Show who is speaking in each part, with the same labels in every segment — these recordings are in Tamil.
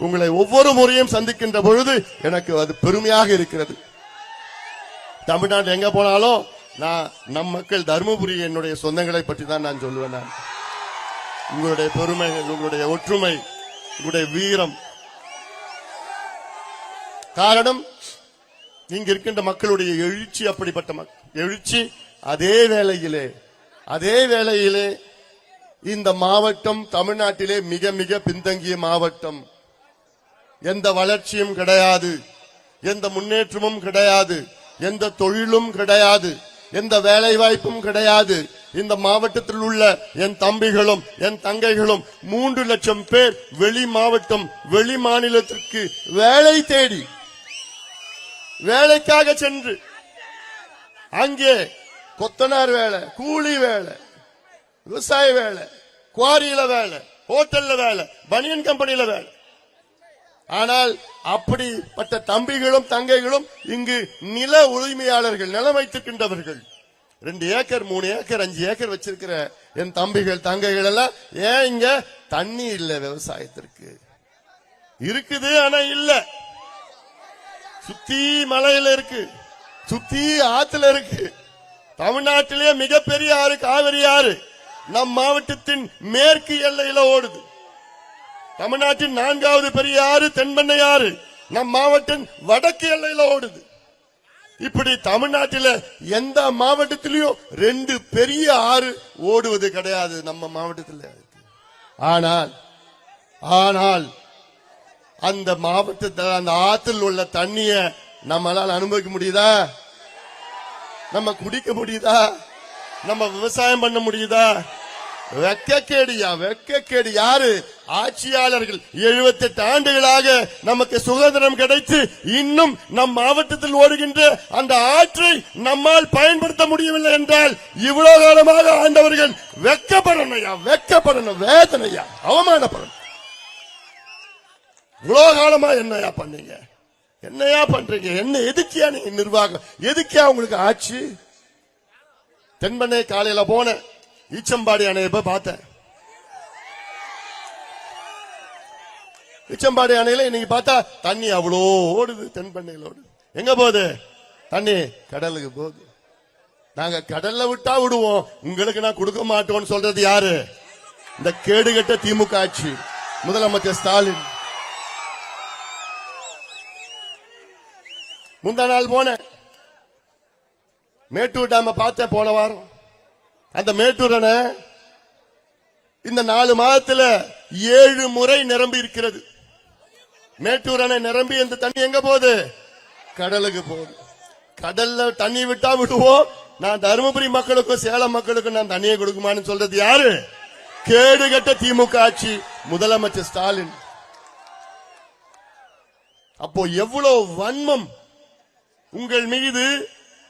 Speaker 1: உங்களை ஒவ்வொரு முறையும் சந்திக்கின்ற பொழுது எனக்கு அது பெருமையாக இருக்கிறது. தமிழ்நாடு எங்க போனாலும் நான் நம் மக்கள் தர்மபுரி என்னுடைய சொந்தங்களை பற்றி தான் நான் சொல்லுவேன். நான் உங்களுடைய பெருமை, உங்களுடைய ஒற்றுமை, உங்களுடைய வீரம். காரணம் இங்க இருக்கின்ற மக்களுடைய எழுச்சி அப்படிப்பட்ட எழுச்சி. அதே வேளையிலே இந்த மாவட்டம் தமிழ்நாட்டிலே மிக மிக பின்தங்கிய மாவட்டம். எந்த வளர்ச்சியும் கிடையாது, எந்த முன்னேற்றமும் கிடையாது, எந்த தொழிலும் கிடையாது, எந்த வேலை வாய்ப்பும் கிடையாது. இந்த மாவட்டத்தில் உள்ள என் தம்பிகளும் என் தங்கைகளும் 3 லட்சம் பேர் வெளி மாவட்டம் வெளி மாநிலத்திற்கு வேலை தேடி வேலைக்காக சென்று அங்கே கொத்தனார் வேலை, கூலி வேலை, விவசாய வேலை, குவாரியில வேலை, ஹோட்டல்ல வேலை, பனியன் கம்பெனியில வேலை. ஆனால் அப்படிப்பட்ட தம்பிகளும் தங்கைகளும் இங்கு நில உரிமையாளர்கள், நிலம் வைத்திருக்கின்றவர்கள், 2 ஏக்கர் 3 ஏக்கர் 5 ஏக்கர் வச்சிருக்கிற என் தம்பிகள் தங்கைகள் எல்லாம் ஏன் இங்க தண்ணி இல்ல? விவசாயத்திற்கு இருக்குது, ஆனா இல்ல. சுத்தி மலையில இருக்கு, சுத்தி ஆத்துல இருக்கு. தமிழ்நாட்டிலே மிகப்பெரிய ஆறு காவிரி ஆறு நம் மாவட்டத்தின் மேற்கு எல்லையில ஓடுது. தமிழ்நாட்டின் 4வது பெரிய ஆறு தென்பெண்ணை ஆறு நம் மாவட்டம் வடக்கு எல்லையில ஓடுது. இப்படி தமிழ்நாட்டில எந்த மாவட்டத்திலையும் 2 பெரிய ஆறு ஓடுவது கிடையாது நம்ம மாவட்டத்தில். ஆனால் அந்த மாவட்டத்தில் அந்த ஆற்றில் உள்ள தண்ணிய நம்மளால் அனுபவிக்க முடியுதா? நம்ம குடிக்க முடியுதா? நம்ம விவசாயம் பண்ண முடியுதா? வெக்கக்கேடு. யாரு? ஆட்சியாளர்கள். 78 ஆண்டுகளாக நமக்கு சுதந்திரம் கிடைத்து இன்னும் நம் மாவட்டத்தில் ஓடுகின்ற அந்த ஆற்றை நம்மால் பயன்படுத்த முடியவில்லை என்றால் இவ்வளவு காலமாக ஆண்டவர்கள் வெக்கப்படணும், வேதனையா, அவமானப்படணும். இவ்வளவு காலமா என்னையா பண்ணீங்க? என்னையா பண்றீங்க? என்ன எதுக்கியா நீங்க நிர்வாகம்? எதுக்கியா உங்களுக்கு ஆட்சி? தென்பெண்ணை காலையில போன ஈச்சம்பாடி அணையை போய் பார்த்தேன். ஈச்சம்பாடி அணையில இன்னைக்கு பார்த்தா தண்ணி அவ்வளோ ஓடுது. தென்பெண்ணையில் ஓடுது. எங்க போகுது தண்ணி? கடலுக்கு போகுது. நாங்க கடல்ல விட்டா விடுவோம், உங்களுக்கு நான் கொடுக்க மாட்டோம்னு சொல்றது யாரு? இந்த கேடுகட்ட திமுக ஆட்சி, முதலமைச்சர் ஸ்டாலின். முந்தா நாள் போன மேட்டூர் டேம பார்த்தேன் போன வாரம். அந்த மேட்டூர் அணை இந்த 4 மாதத்துல 7 முறை நிரம்பி இருக்கிறது. மேட்டூர் அணை நிரம்பி இந்த தண்ணி எங்க போகுது? கடலுக்கு போகுது. கடல்ல தண்ணி விட்டா விடுவோம், நான் தருமபுரி மக்களுக்கும் சேலம் மக்களுக்கும் நான் தண்ணியை கொடுக்குமான்னு சொல்றது யாரு? கேடுகட்ட திமுக ஆட்சி, முதலமைச்சர் ஸ்டாலின். அப்போ எவ்வளவு வன்மம் உங்கள் மீது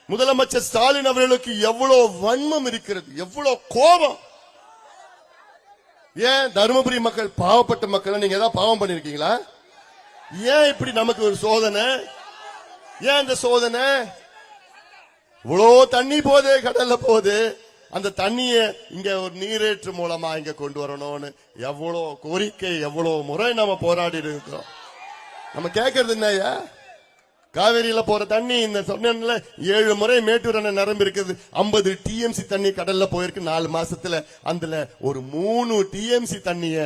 Speaker 1: முதலமைச்சர் ஸ்டாலின் அவர்களுக்கு எவ்வளவு வன்மம் இருக்கிறது, எவ்வளவு கோபம். ஏன் தருமபுரி மக்கள் பாவப்பட்ட மக்கள்? நீங்க ஏதாவது பாவம் பண்ணிருக்கீங்களா? ஏன் இப்படி நமக்கு ஒரு சோதனை? ஏன் இந்த சோதனை? இவ்வளவு தண்ணி போகுது, கடல்ல போகுது. அந்த தண்ணிய இங்க ஒரு நீரேற்று மூலமா இங்க கொண்டு வரணும்னு எவ்வளவு கோரிக்கை, எவ்வளவு முறை நம்ம போராடி இருக்கிறோம். நம்ம கேட்கறது என்னையா? காவேரியில போற தண்ணி இந்த சொன்ன 7 முறை மேட்டூர் அணை நிரம்பி இருக்குது. 50 TMC தண்ணி கடல்ல போயிருக்கு 4 மாசத்துல. அதுல ஒரு 3 TMC தண்ணிய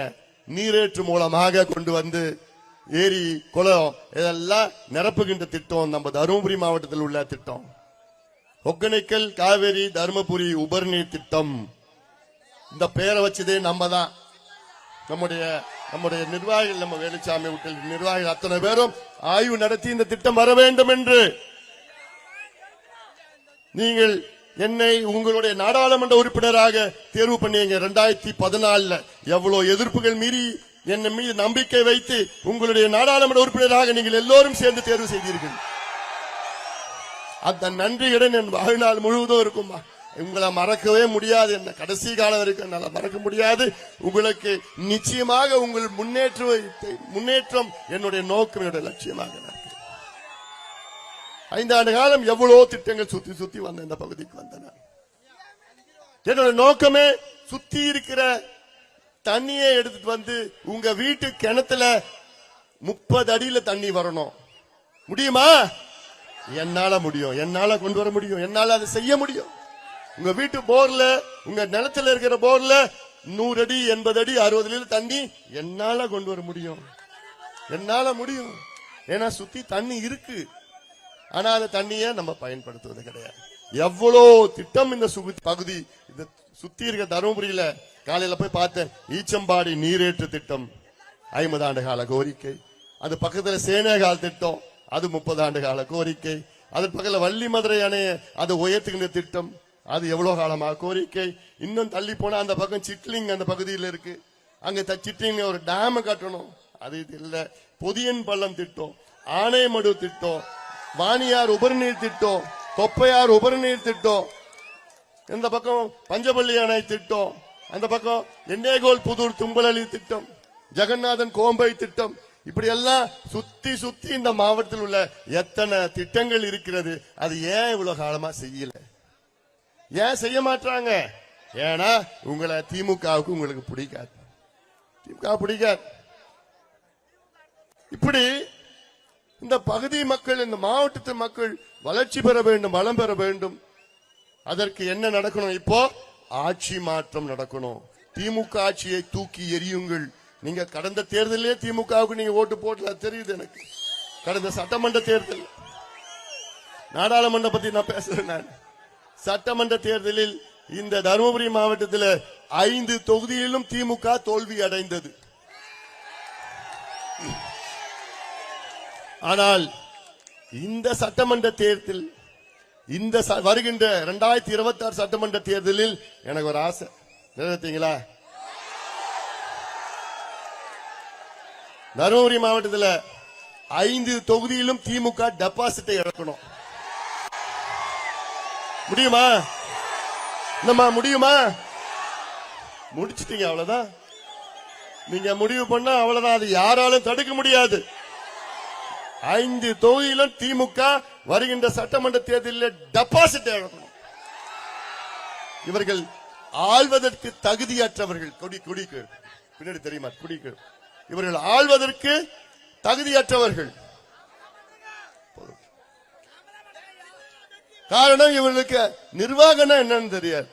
Speaker 1: நீரேற்று மூலமாக கொண்டு வந்து ஏரி குளம் இதெல்லாம் நிரப்புகின்ற திட்டம் நம்ம தருமபுரி மாவட்டத்தில் உள்ள திட்டம். ஒகேனக்கல் காவேரி தருமபுரி உபரிநீர் திட்டம். இந்த பெயரை வச்சதே நம்ம தான். நம்முடைய நிர்வாகிகள், நம்ம வேலுச்சாமி உட்கள் நிர்வாகிகள் அத்தனை பேரும் ஆய்வு நடத்தி இந்த திட்டம் வர வேண்டும் என்று நீங்கள் என்னை உங்களுடைய நாடாளுமன்ற உறுப்பினராக தேர்வு பண்ணீங்க. 2014 எவ்வளவு எதிர்ப்புகள் மீறி என்னை மீது நம்பிக்கை வைத்து உங்களுடைய நாடாளுமன்ற உறுப்பினராக நீங்கள் எல்லோரும் சேர்ந்து தேர்வு செய்தீர்கள். அந்த நன்றியுடன் என் வாழ்நாள் முழுவதும் இருக்குமா. உங்களை மறக்கவே முடியாது. என்ன கடைசி காலம் வரைக்கும் என்னால மறக்க முடியாது. உங்களுக்கு நிச்சயமாக உங்கள் முன்னேற்றம் என்னுடைய நோக்கம், என்னுடைய லட்சியமாக. 5 ஆண்டு காலம் எவ்வளவு திட்டங்கள் சுத்தி வந்த இந்த பகுதிக்கு வந்தன. என்னோட நோக்கமே சுத்தி இருக்கிற தண்ணியை எடுத்துட்டு வந்து உங்க வீட்டு கிணத்துல 30 அடியில தண்ணி வரணும். முடியுமா? என்னால முடியும், என்னால கொண்டு வர முடியும், என்னால அதை செய்ய முடியும். உங்க வீட்டு போர்ல, உங்க நிலத்துல இருக்கிற போர்ல 100 அடி 80 அடி 60 அடி தண்ணி என்னால கொண்டு வர முடியும், என்னால முடியும். ஏன்னா சுத்தி தண்ணி இருக்கு. ஆனா அந்த தண்ணிய நம்ம பயன்படுத்துவது கிடையாது. எவ்வளோ திட்டம் இந்த பகுதி, இந்த சுத்தி இருக்க தருமபுரியில. காலையில போய் பார்த்தேன், ஈச்சம்பாடி நீரேற்று திட்டம் 50 ஆண்டு கால கோரிக்கை. அது பக்கத்துல சேனேகால் திட்டம், அது 30 ஆண்டு கால கோரிக்கை. அதன் பக்கத்துல வள்ளி மதுரை அணைய அது உயர்த்துகின்ற திட்டம், அது எவ்வளவு காலமா கோரிக்கை. இன்னும் தள்ளி போனா அந்த பக்கம் சிட்லிங் அந்த பகுதியில் இருக்கு, அங்க சிட்லிங் ஒரு டேம் கட்டணும், அது இது இல்ல. பொதியன் பள்ளம் திட்டம், ஆனைமடு திட்டம், வாணியார் உபரிநீர் திட்டம், தொப்பையார் உபரிநீர் திட்டம், இந்த பக்கம் பஞ்சபள்ளி அணை திட்டம், அந்த பக்கம் எண்ணேகோல் புதூர் தும்பலி திட்டம், ஜெகநாதன் கோம்பை திட்டம். இப்படி எல்லாம் சுத்தி சுத்தி இந்த மாவட்டத்தில் உள்ள எத்தனை திட்டங்கள் இருக்கிறது. அது ஏன் இவ்வளவு காலமா செய்யல? ஏன் செய்ய மாட்டாங்க? ஏன்னா உங்களை திமுகவுக்கு உங்களுக்கு பிடிக்காது, திமுக பிடிக்காது. இப்படி இந்த பகுதி மக்கள், இந்த மாவட்டத்து மக்கள் வளர்ச்சி பெற வேண்டும், வளம் பெற வேண்டும். அதற்கு என்ன நடக்கணும்? இப்போ ஆட்சி மாற்றம் நடக்கணும். திமுக ஆட்சியை தூக்கி எறியுங்கள். நீங்க கடந்த தேர்தலே திமுகவுக்கு நீங்க ஓட்டு போட்டல, தெரியுது எனக்கு. கடந்த சட்டமன்ற தேர்தல், நாடாளுமன்ற பத்தி நான் பேசுறேன். நான் சட்டமன்ற தேர்தலில் இந்த தருமபுரி மாவட்டத்தில் 5 தொகுதியிலும் திமுக தோல்வி அடைந்தது. ஆனால் இந்த சட்டமன்ற தேர்தல், இந்த வருகின்ற 2026 சட்டமன்ற தேர்தலில் எனக்கு ஒரு ஆசை, நிறைவேற்றீங்களா? தருமபுரி மாவட்டத்தில் 5 தொகுதியிலும் திமுக டெபாசிட்டை இழக்கணும். முடியுமா? நம்ம முடியுமா? முடிச்சிட்டீங்க, அவ்வளவுதான். நீங்க முடிவு பண்ணா அவ்வளவுதான், அது யாராலும் தடுக்க முடியாது. 5 தொகுதியிலும் திமுக வருகின்ற சட்டமன்ற தேர்தலில் டெபாசிட் இழக்கணும். இவர்கள் ஆள்வதற்கு தகுதியற்றவர்கள். குடிக்கு பின்னாடி தெரியுமா? குடிக்கு இவர்கள் ஆள்வதற்கு தகுதியற்றவர்கள். காரணம், இவர்களுக்கு நிர்வாகம்னா என்னன்னு தெரியாது.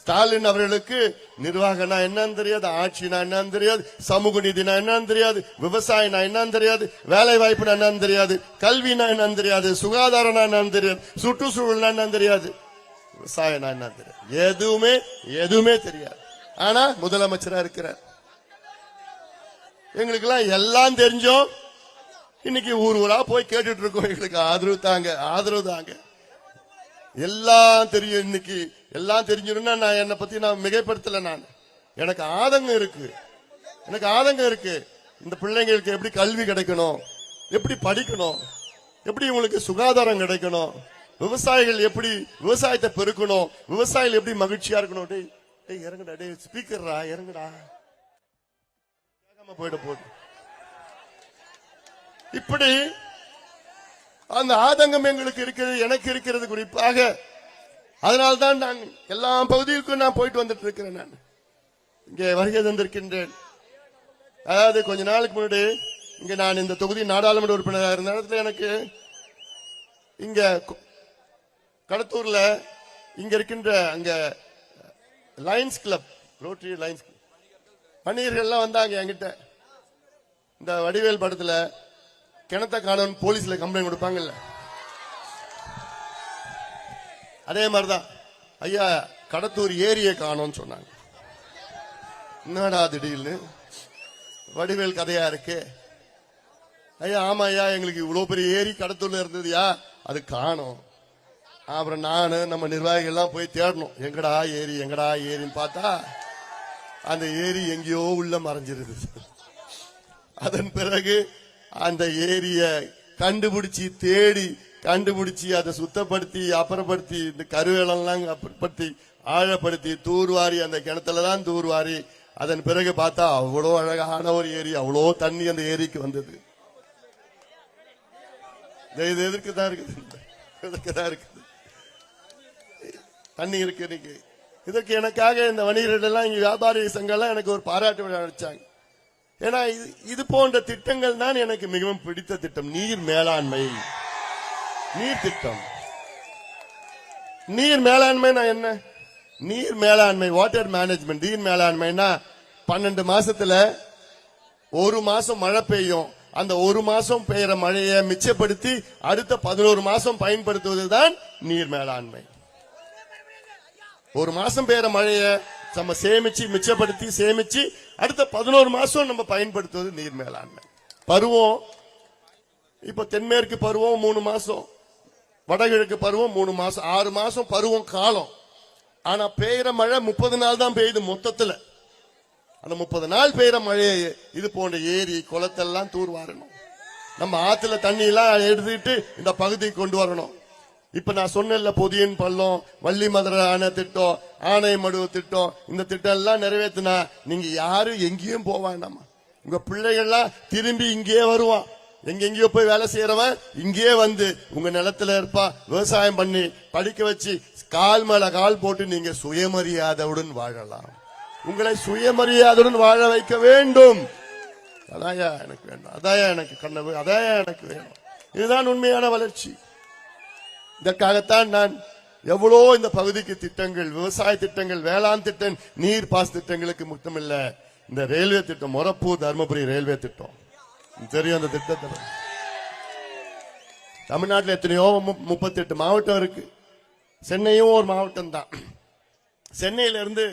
Speaker 1: ஸ்டாலின் அவர்களுக்கு நிர்வாகம்னா என்னன்னு தெரியாது, ஆட்சினா என்னன்னு தெரியாது, சமூக நீதினா என்னன்னு தெரியாது, விவசாயம்னா என்னன்னு தெரியாது, வேலை வாய்ப்புனா என்னன்னு தெரியாது, கல்வினா என்னன்னு தெரியாது, சுகாதாரம்னா என்னன்னு தெரியாது, சுற்றுச்சூழல்னா என்னன்னு தெரியாது, விவசாயம்னா என்னன்னு தெரியாது, எதுவுமே தெரியாது. ஆனா முதலமைச்சரா இருக்கிறார். எங்களுக்கு எல்லாம் எல்லாம் தெரிஞ்சோம். இன்னைக்கு ஊரா போய் கேட்டுட்டு இருக்கோம், எங்களுக்கு ஆதரவு தாங்க, ஆதரவு தாங்க. எல்லாம் தெரியும். இன்னைக்கு எல்லாம் தெரிஞ்சிருந்தா நான் என்னை பத்தி நான் மிகைப்படுத்தல. நான் எனக்கு ஆதங்கம் இருக்கு. இந்த பிள்ளைங்களுக்கு எப்படி கல்வி கிடைக்கணும், எப்படி படிக்கணும், எப்படி உங்களுக்கு சுகாதாரம் கிடைக்கணும், விவசாயிகள் எப்படி விவசாயத்தை பெருக்கணும், விவசாயிகள் எப்படி மகிழ்ச்சியா இருக்கணும். டேய் இறங்குடா, டே ஸ்பீக்கர்ரா இறங்குடா, போயிட போகுது. இப்படி அந்த ஆதங்கம் எங்களுக்கு இருக்கிறது, எனக்கு இருக்கிறது குறிப்பாக. அதனால்தான் நான் எல்லா பகுதிகளுக்கும் நான் போயிட்டு வந்துட்டு இருக்கிறேன். நான் இங்கே வருகை தந்திருக்கின்றேன். அதாவது கொஞ்ச நாளுக்கு முன்னாடி இங்க நான் இந்த தொகுதி நாடாளுமன்ற உறுப்பினராக இருந்த இடத்துல எனக்கு இங்க கடத்தூர்ல இங்க இருக்கின்ற அங்க லயன்ஸ் கிளப், ரோட்டரி லயன்ஸ் வணிகர்கள்லாம் வந்தாங்க என்கிட்ட. இந்த வடிவேல் படத்துல கிணத்த காணவன் போலீஸ்ல கம்ப்ளைண்ட் கொடுப்பாங்கல்ல, அதே மாதிரிதான் ஐயா கடத்தூர் ஏரியை காணோம்னு சொன்னாங்க. என்னடா திடீர்னு வடிவேல் கதையா இருக்கு. ஐயா ஆமா ஐயா, எங்களுக்கு இவ்வளவு பெரிய ஏரி கடத்தூர்ல இருந்ததுயா, அது காணோம். அப்புறம் நானு நம்ம நிர்வாகிகள் எல்லாம் போய் தேடணும், எங்கடா ஏரின்னு பார்த்தா அந்த ஏரி எங்கேயோ உள்ள மறைஞ்சிருது. அதன் பிறகு அந்த ஏரிய கண்டுபிடிச்சி தேடி கண்டுபிடிச்சி அதை சுத்தப்படுத்தி அப்புறப்படுத்தி இந்த கருவேலெல்லாம் அப்புறப்படுத்தி ஆழப்படுத்தி தூர்வாரி அந்த கிணத்துலதான் தூர்வாரி அதன் பிறகு பார்த்தா அவ்வளோ அழகான ஒரு ஏரி, அவ்வளோ தண்ணி அந்த ஏரிக்கு வந்தது. இது எதற்குதான் இருக்குது, தண்ணி இருக்கு. இன்னைக்கு இதற்கு எனக்காக இந்த வணிகர்கள் எல்லாம் இங்க வியாபாரி சங்கம் எல்லாம் எனக்கு ஒரு பாராட்டு விழா அடிச்சாங்க. ஏன்னா இது போன்ற திட்டங்கள் தான் எனக்கு மிகவும் பிடித்த திட்டம். நீர் மேலாண்மை, நீர் திட்டம். நீர் மேலாண்மைனா என்ன? நீர் மேலாண்மை, வாட்டர் மேனேஜ்மெண்ட். நீர் மேலாண்மைனா 12 மாசத்துல ஒரு மாசம் மழை பெய்யும். அந்த ஒரு மாசம் பெய்யற மழையை மிச்சப்படுத்தி அடுத்த 11 மாசம் பயன்படுத்துவதுதான் நீர் மேலாண்மை. ஒரு மாசம் பெய்யற மழையை நம்ம சேமிச்சு மிச்சப்படுத்தி சேமிச்சு அடுத்த 11 மாசம் நம்ம பயன்படுத்துவது நீர் மேலாண்மை. பருவம், இப்ப தென்மேற்கு பருவம் 3 மாசம், வடகிழக்கு பருவம் 3 மாசம், 6 மாசம் பருவம் காலம். ஆனா பெய்யற மழை 30 நாள் தான் பெய்யுது மொத்தத்துல. அந்த 30 நாள் பெய்யற மழையை இது போன்ற ஏரி குளத்தெல்லாம் தூர்வாரணும். நம்ம ஆத்துல தண்ணி எல்லாம் எடுத்துட்டு இந்த பகுதிக்கு கொண்டு வரணும். இப்ப நான் சொன்ன பொதியன் பள்ளம், வள்ளி மதுரை அணை திட்டம், ஆனைமடுவு திட்டம், இந்த திட்டம் எல்லாம் நிறைவேற்றினா நீங்க யாரும் எங்கேயும் போக வேண்டாமா. உங்க பிள்ளைகள்லாம் திரும்பி இங்கேயே வருவான். எங்கெங்கயோ போய் வேலை செய்யறவன் இங்கேயே வந்து உங்க நிலத்துல இருப்பா. விவசாயம் பண்ணி படிக்க வச்சு கால் மேல கால் போட்டு நீங்க சுயமரியாதையுடன் வாழலாம். உங்களை சுயமரியாதையுடன் வாழ வைக்க வேண்டும். அதாயா எனக்கு வேண்டும், அதாயா எனக்கு கனவு, அதாயா எனக்கு வேணும். இதுதான் உண்மையான வளர்ச்சி. இதற்காகத்தான் நான் எவ்வளோ இந்த பகுதிக்கு திட்டங்கள், விவசாய திட்டங்கள், வேளாண் திட்டம், நீர் பாஸ் திட்டங்களுக்கு மட்டுமில்ல, இந்த ரயில்வே திட்டம், மொரப்பூர் தர்மபுரி ரயில்வே திட்டம் தெரியும். அந்த திட்டத்தில் தமிழ்நாட்டில் எத்தனையோ 38 மாவட்டம் இருக்கு. சென்னையும் ஒரு மாவட்டம் தான். சென்னையில இருந்து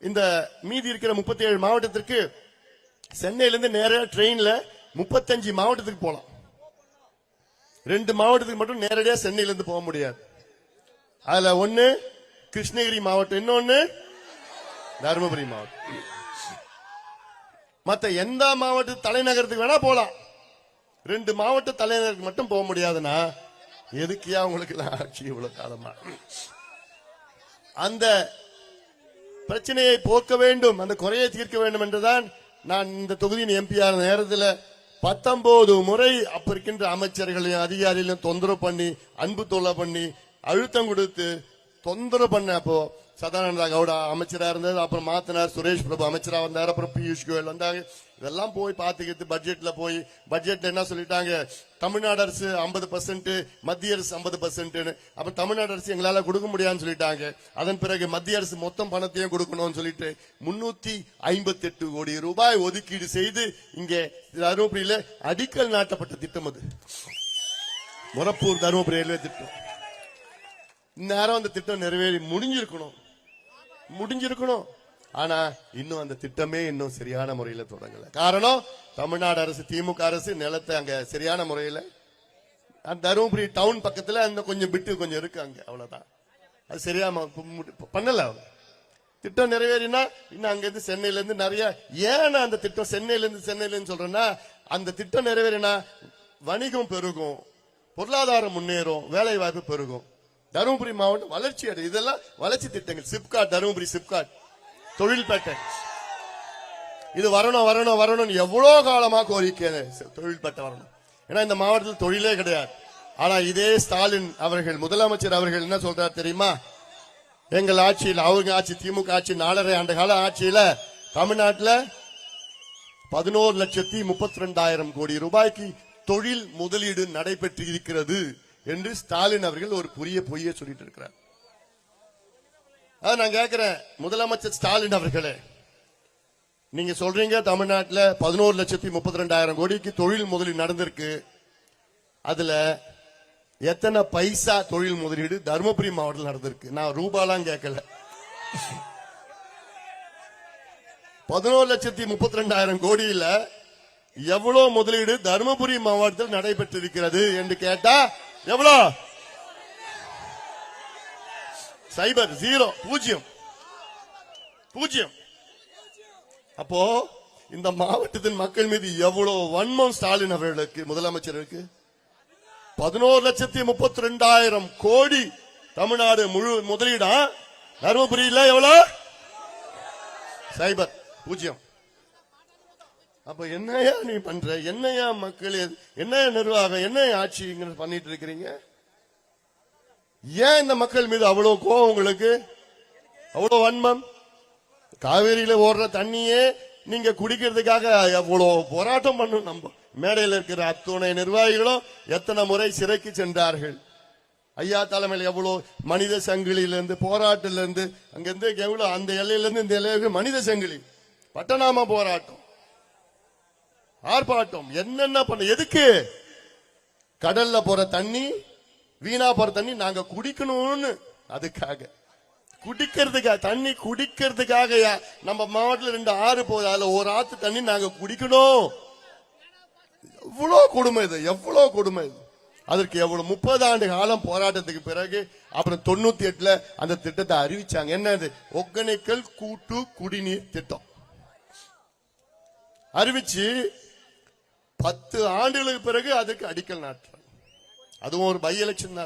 Speaker 1: இந்த மீதி இருக்கிற 37 மாவட்டத்திற்கு சென்னையில இருந்து நேரா ட்ரெயின்ல 35 மாவட்டத்துக்கு போலாம். 2 மாவட்டத்துக்கு மட்டும் நேரடியா சென்னையில இருந்து போக முடியாது. அதுல ஒன்னு கிருஷ்ணகிரி மாவட்டம், இன்னொன்னு தருமபுரி மாவட்டம். மத்த எந்த மாவட்ட தலைநகரத்துக்கு வேணா போலாம். 2 மாவட்ட தலைநகருக்கு மட்டும் போக முடியாதுன்னா எதுக்கியா உங்களுக்கு ஆட்சி இவ்வளவு காலமா? அந்த பிரச்சனையை போக்க வேண்டும், அந்த குறையை தீர்க்க வேண்டும் என்றுதான் நான் இந்த தொகுதியின் எம்பியான நேரத்தில் 19 முறை அப்ப இருக்கின்ற அமைச்சர்களையும் அதிகாரிகளையும் தொந்தரவு பண்ணி, அன்பு தொல்லை பண்ணி, அழுத்தம் கொடுத்து தொந்தரவு பண்ண. அப்போ சதானந்த கவுடா அமைச்சரா இருந்தது, அப்புறம் மாத்தனார் சுரேஷ் பிரபு அமைச்சரா வந்தார், அப்புறம் பியூஷ் கோயல் வந்தாங்க. இதெல்லாம் போய் பாத்துக்கிட்டு பட்ஜெட்ல என்ன சொல்லிட்டாங்க, தமிழ்நாடு அரசு 50%, மத்திய அரசு 50%. அப்ப தமிழ்நாடு அரசு எங்களால கொடுக்க முடியாதுன்னு சொல்லிட்டாங்க. அதன் பிறகு மத்திய அரசு மொத்தம் பணத்தையும் கொடுக்கணும்னு சொல்லிட்டு 358 கோடி ரூபாய் ஒதுக்கீடு செய்து இங்கே தருமபுரியில அடிக்கல் நாட்டப்பட்ட திட்டம் அது மொரப்பூர் தருமபுரி ரயில்வே திட்டம். இந்நேரம் அந்த திட்டம் நிறைவேறி முடிஞ்சிருக்கணும். ஆனா இன்னும் அந்த திட்டமே இன்னும் சரியான முறையில தொடங்கல. காரணம், தமிழ்நாடு அரசு, திமுக அரசு நிலத்தை அங்க சரியான முறையில, தருமபுரி டவுன் பக்கத்துல அந்த கொஞ்சம் பிட்டு கொஞ்சம் இருக்கு அங்க, அவ்வளவுதான். அது சரியா பண்ணல. திட்டம் நிறைவேறினா இன்னும் அங்க இருந்து சென்னையில இருந்து நிறைய, ஏன்னா அந்த திட்டம் சென்னையில இருந்து சொல்றேன்னா, அந்த திட்டம் நிறைவேறினா வணிகம் பெருகும், பொருளாதாரம் முன்னேறும், வேலை வாய்ப்பு பெருகும், தருமபுரி மாவட்டம் வளர்ச்சி அடையும். இதெல்லாம் வளர்ச்சி திட்டங்கள். சிப்காட், தருமபுரி சிப்காட் தொழில்பேட்டை, இது வரணும் எவ்வளவு காலமா கோரிக்கை. தொழில்பேட்டை வரணும். ஏன்னா இந்த மாவட்டத்தில் தொழிலே கிடையாது. ஆனா இதே ஸ்டாலின் அவர்கள், முதலமைச்சர் அவர்கள் என்ன சொல்றாரு தெரியுமா? எங்கள் ஆட்சியில், அவங்க ஆட்சி, திமுக ஆட்சி, 4.5 ஆண்டு கால ஆட்சியில தமிழ்நாட்டில் 11,32,000 கோடி ரூபாய்க்கு தொழில் முதலீடு நடைபெற்று இருக்கிறது என்று ஸ்டாலின் அவர்கள் ஒரு புதிய பொய்யை சொல்லிட்டு இருக்கிறார். நான் கேட்கிறேன், முதலமைச்சர் ஸ்டாலின் அவர்களே, நீங்க சொல்றீங்க தமிழ்நாட்டில் 11,32,000 கோடிக்கு தொழில் முதலீடு நடந்திருக்கு. அதுல எத்தனை பைசா தொழில் முதலீடு தருமபுரி மாவட்டத்தில் நடந்திருக்கு? நான் ரூபாலாம் கேட்கல. 11,32,000 கோடியில எவ்வளவு முதலீடு தருமபுரி மாவட்டத்தில் நடைபெற்றிருக்கிறது என்று கேட்டா எவ்வளவு? 0 அப்போ இந்த மாவட்டத்தின் மக்கள் மீது எவ்வளவு வன்மம் ஸ்டாலின் அவர்களுக்கு, முதலமைச்சருக்கு. 11,32,000 கோடி தமிழ்நாடு முழு முதலீடா, தருமபுரியில எவ்வளவு? 0. அப்ப என்னையா நீ பண்ற, என்னையா மக்கள், என்ன நிர்வாகம், என்ன ஆட்சி பண்ணிட்டு இருக்கிறீங்க? ஏன் இந்த மக்கள் மீது அவ்வளவு கோபம் உங்களுக்கு, அவ்வளவு வன்மம்? காவேரியில ஓடுற தண்ணியே நீங்க குடிக்கிறதுக்காக எவ்வளவு போராட்டம் பண்ணும். நம்ம மேடையில் இருக்கிற அத்துணை நிர்வாகிகளும் எத்தனை முறை சிறைக்கு சென்றார்கள். ஐயா தலைமையில் எவ்வளவு மனித சங்கிலியிலிருந்து போராட்டிலிருந்து அங்கிருந்து எவ்வளவு அந்த எல்லையிலிருந்து இந்த எல்லையிலிருந்து மனித சங்கிலி பட்டநாம போராட்டம் ஆர்ப்பாட்டம் என்னென்ன பண்ண. எதுக்கு? கடல்ல போற தண்ணி வீணா போற தண்ணி நாங்க குடிக்கணும்னு, அதுக்காக குடிக்கிறதுக்காக தண்ணி குடிக்கிறதுக்காக நம்ம மாவட்டத்தில் 2 ஆறு போகுது, அதுல ஒரு ஆத்து தண்ணி நாங்க குடிக்கணும். எவ்வளவு கொடுமை இது, எவ்வளவு கொடுமை இது. அதற்கு எவ்வளவு 30 ஆண்டு காலம் போராட்டத்துக்கு பிறகு அப்புறம் 98ல அந்த திட்டத்தை அறிவிச்சாங்க. என்னது? ஒகேனக்கல் கூட்டு குடிநீர் திட்டம் அறிவிச்சு 10 ஆண்டுகளுக்கு பிறகு அதுக்கு அடிக்கல் நாட்டுறாங்க. அதுவும் ஒரு பை எலெக்ஷன்.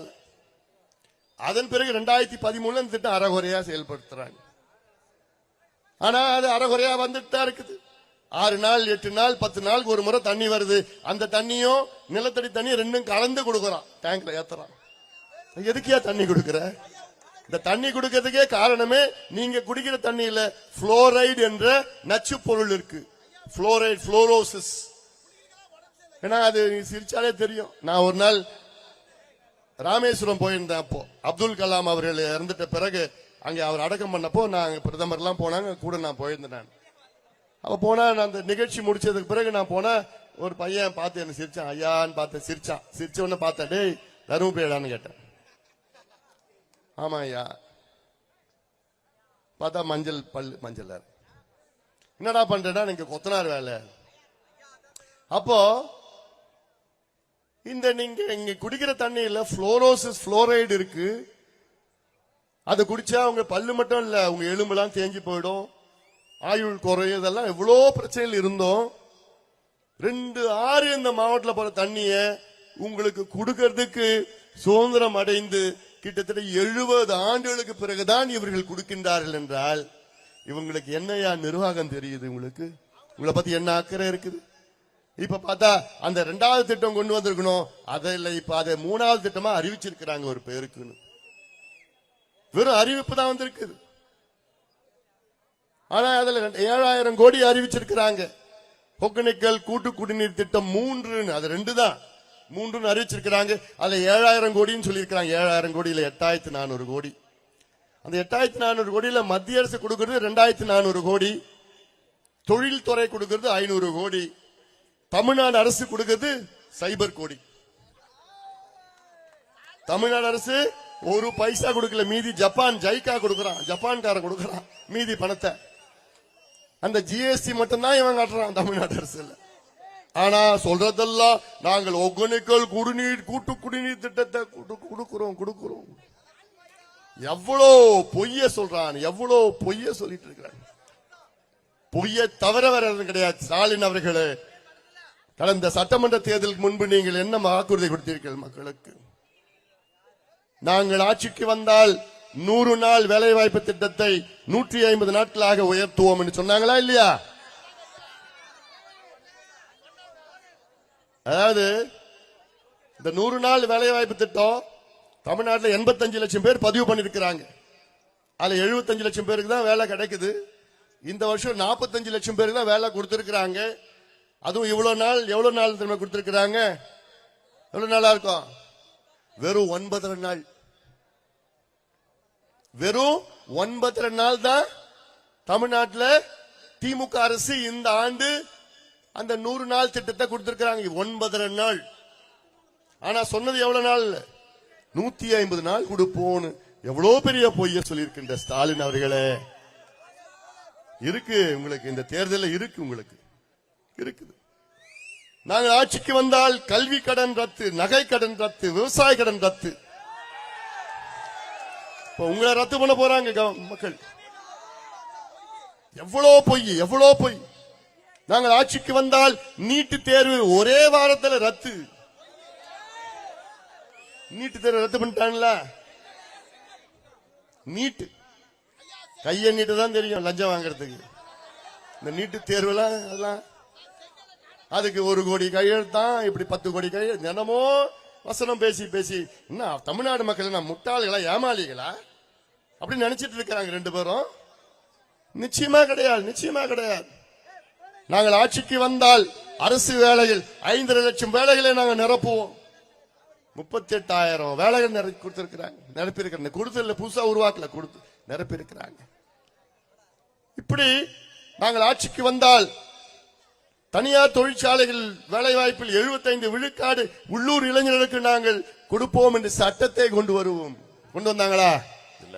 Speaker 1: அதன் பிறகு 2013 இந்த திட்டம் அறகுறையா செயல்படுத்துறாங்க. ஆனா அது அறகுறையா வந்துட்டு தான் இருக்குது. 6 நாள் 8 நாள் 10 நாளுக்கு ஒரு முறை தண்ணி வருது. அந்த தண்ணியும் நிலத்தடி தண்ணி ரெண்டும் கலந்து கொடுக்கறான், டேங்க்ல ஏத்துறான். எதுக்கியா தண்ணி கொடுக்கற? இந்த தண்ணி கொடுக்கறதுக்கே காரணமே நீங்க குடிக்கிற தண்ணியில புளோரைடு என்ற நச்சு பொருள் இருக்கு. Fluoride, fluorosis. ஏன்னா அது சிரிச்சாலே தெரியும். நான் ஒரு நாள் ராமேஸ்வரம் போயிருந்தேன். அப்போ அப்துல் கலாம் அவர்கள் இறந்துட்ட பிறகு அங்க அவர் அடக்கம் பண்ணப்போ நாங்க பிரதமர் எல்லாம் போனாங்க, கூட நான் போயிருந்தேன். அப்ப போனா நான் அந்த நிகழ்ச்சி முடிச்சதுக்கு பிறகு நான் போனா ஒரு பையன் பார்த்து என்ன சிரிச்சான். ஐயான்னு பார்த்து சிரிச்சான். சிரிச்ச உடனே பார்த்தேன், டேய் தருமபுரியாடான்னு கேட்டேன். ஆமா ஐயா. பார்த்தா மஞ்சள் பல்லு மஞ்சள். என்னடா பண்றேன்னா நீங்க கொத்தனார் வேலை. அப்போ இந்த நீங்க இங்க குடிக்கிற தண்ணியில புளோரோசிஸ் புளோரைடு இருக்கு. அது குடிச்சா உங்க பல்லு மட்டும் இல்ல, உங்க எலும்பெல்லாம் தேஞ்சு போயிடும், ஆயுள் குறையும். இதெல்லாம் எவ்வளவு பிரச்சனைகள் இருந்தோம். 2 ஆறு இந்த மாவட்டத்தில் போற தண்ணிய உங்களுக்கு கொடுக்கறதுக்கு சுதந்திரம் அடைந்து கிட்டத்தட்ட 70 ஆண்டுகளுக்கு பிறகுதான் இவர்கள் கொடுக்கின்றார்கள் என்றால் இவங்களுக்கு என்னையா நிர்வாகம் தெரியுது? உங்களுக்கு உங்களை பத்தி என்ன அக்கறை இருக்குது? இப்ப பார்த்தா அந்த 2வது திட்டம் கொண்டு வந்திருக்கணும், அதை இல்ல. இப்ப அதை 3வது திட்டமா அறிவிச்சிருக்கிறாங்க ஒரு பேருக்குன்னு. வெறும் அறிவிப்பு தான் வந்திருக்குது. ஆனா அதுல 7000 கோடி அறிவிச்சிருக்கிறாங்க. ஒகேனக்கல் கூட்டு குடிநீர் திட்டம் 3, அது 2 தான். 3 அறிவிச்சிருக்கிறாங்க. அதுல 7000 கோடின்னு சொல்லியிருக்கிறாங்க. 7000 கோடியில 8400 கோடி. அந்த 8400 கோடியில மத்திய அரசு கொடுக்கிறது 2400 கோடி, தொழில்துறை கொடுக்கிறது 500 கோடி, தமிழ்நாடு அரசு கொடுக்கிறது 0 கோடி. தமிழ்நாடு அரசு ஒரு பைசா கொடுக்கல. மீதி ஜப்பான் ஜைகா கொடுக்கறான், ஜப்பான்காரன் கொடுக்கறான் மீதி பணத்தை. அந்த ஜிஎஸ்டி மட்டும் தான் இவன் கட்டுறான் தமிழ்நாடு அரசு. ஆனா சொல்றதெல்லாம் நாங்கள் ஒகேனக்கல் குடிநீர் கூட்டு குடிநீர் திட்டத்தை கொடுக்கிறோம். எவ்வளவு பொய்ய சொல்றான், எவ்வளவு பொய்ய சொல்லிட்டு இருக்கிறான். பொய்ய தவிர வேற எதுவும் கிடையாது. ஸ்டாலின் அவர்களே, கடந்த சட்டமன்ற தேர்தலுக்கு முன்பு நீங்கள் என்ன வாக்குறுதி கொடுத்தீர்கள் மக்களுக்கு? நாங்கள் ஆட்சிக்கு வந்தால் 100 நாள் வேலைவாய்ப்பு திட்டத்தை 150 நாட்களாக உயர்த்துவோம் என்று சொன்னாங்களா இல்லையா? அதாவது இந்த 100 நாள் வேலைவாய்ப்பு திட்டம் தமிழ்நாட்டில் 85 லட்சம் பேர் பதிவு பண்ணிருக்கிறாங்க. அதுல 75 லட்சம் பேருக்கு தான் வேலை கிடைக்குது. இந்த வருஷம் 45 லட்சம் பேருக்கு தான் வேலை கொடுத்திருக்கிறாங்க. அதுவும் எவ்வளவு நாள் திரும்ப கொடுத்திருக்கிறாங்க? எவ்வளவு நாளா இருக்கும்? வெறும் 9 நாள். வெறும் 9 நாள் தான் தமிழ்நாட்டில் திமுக அரசு இந்த ஆண்டு அந்த 100 நாள் திட்டத்தை கொடுத்திருக்கிறாங்க. 9 நாள். ஆனா சொன்னது எவ்வளவு நாள்? 150 நாள் கொடுப்போம். எவ்வளவு பெரிய பொய்ய சொல்லியிருக்கின்ற ஸ்டாலின் அவர்களே. இருக்கு உங்களுக்கு, இந்த தேர்தலில் இருக்கு உங்களுக்கு இருக்குது. நாங்கள் ஆட்சிக்கு வந்தால் கல்வி கடன் ரத்து, நகை கடன் ரத்து, விவசாய கடன் ரத்து. இப்ப உங்களை ரத்து பண்ண போறாங்க மக்கள். எவ்வளவு பொய், எவ்வளவு பொய். நாங்கள் ஆட்சிக்கு வந்தால் நீட்டு தேர்வு ஒரே வாரத்தில் ரத்து. நீட்டு தேர்வு ரத்து பண்ணிட்டாங்கள. நீட்டு கைய நீட்டு தான் தெரியும் லஞ்சம் வாங்கறதுக்கு. இந்த நீட்டு தேர்வுலாம் அதெல்லாம் அதுக்கு 1 கோடி கையெழுத்தான், இப்படி 10 கோடி கையெழுத்து. தினமும் வசனம் பேசி பேசி என்ன தமிழ்நாடு மக்கள் நான் முட்டாள்களா, ஏமாளிகளா அப்படின்னு நினைச்சிட்டு இருக்கிறாங்க 2 பேரும். நிச்சயமா கிடையாது, நிச்சயமா கிடையாது. நாங்கள் ஆட்சிக்கு வந்தால் அரசு வேலைகள் 5.5 லட்சம் வேலைகளை நாங்கள் நிரப்புவோம். 38,000 வேலைகள் கொடுத்திருக்கிறாங்க, நிரப்பியிருக்கிறாங்க. கொடுத்தல புதுசா உருவாக்கல, கொடுத்து நிரப்பியிருக்கிறாங்க. இப்படி நாங்கள் ஆட்சிக்கு வந்தால் தனியார் தொழிற்சாலைகள் வேலை வாய்ப்பில் 75 விழுக்காடு உள்ளூர் இளைஞர்களுக்கு நாங்கள் கொடுப்போம் என்று சட்டத்தை கொண்டு வருவோம். கொண்டு வந்தாங்களா? இல்ல.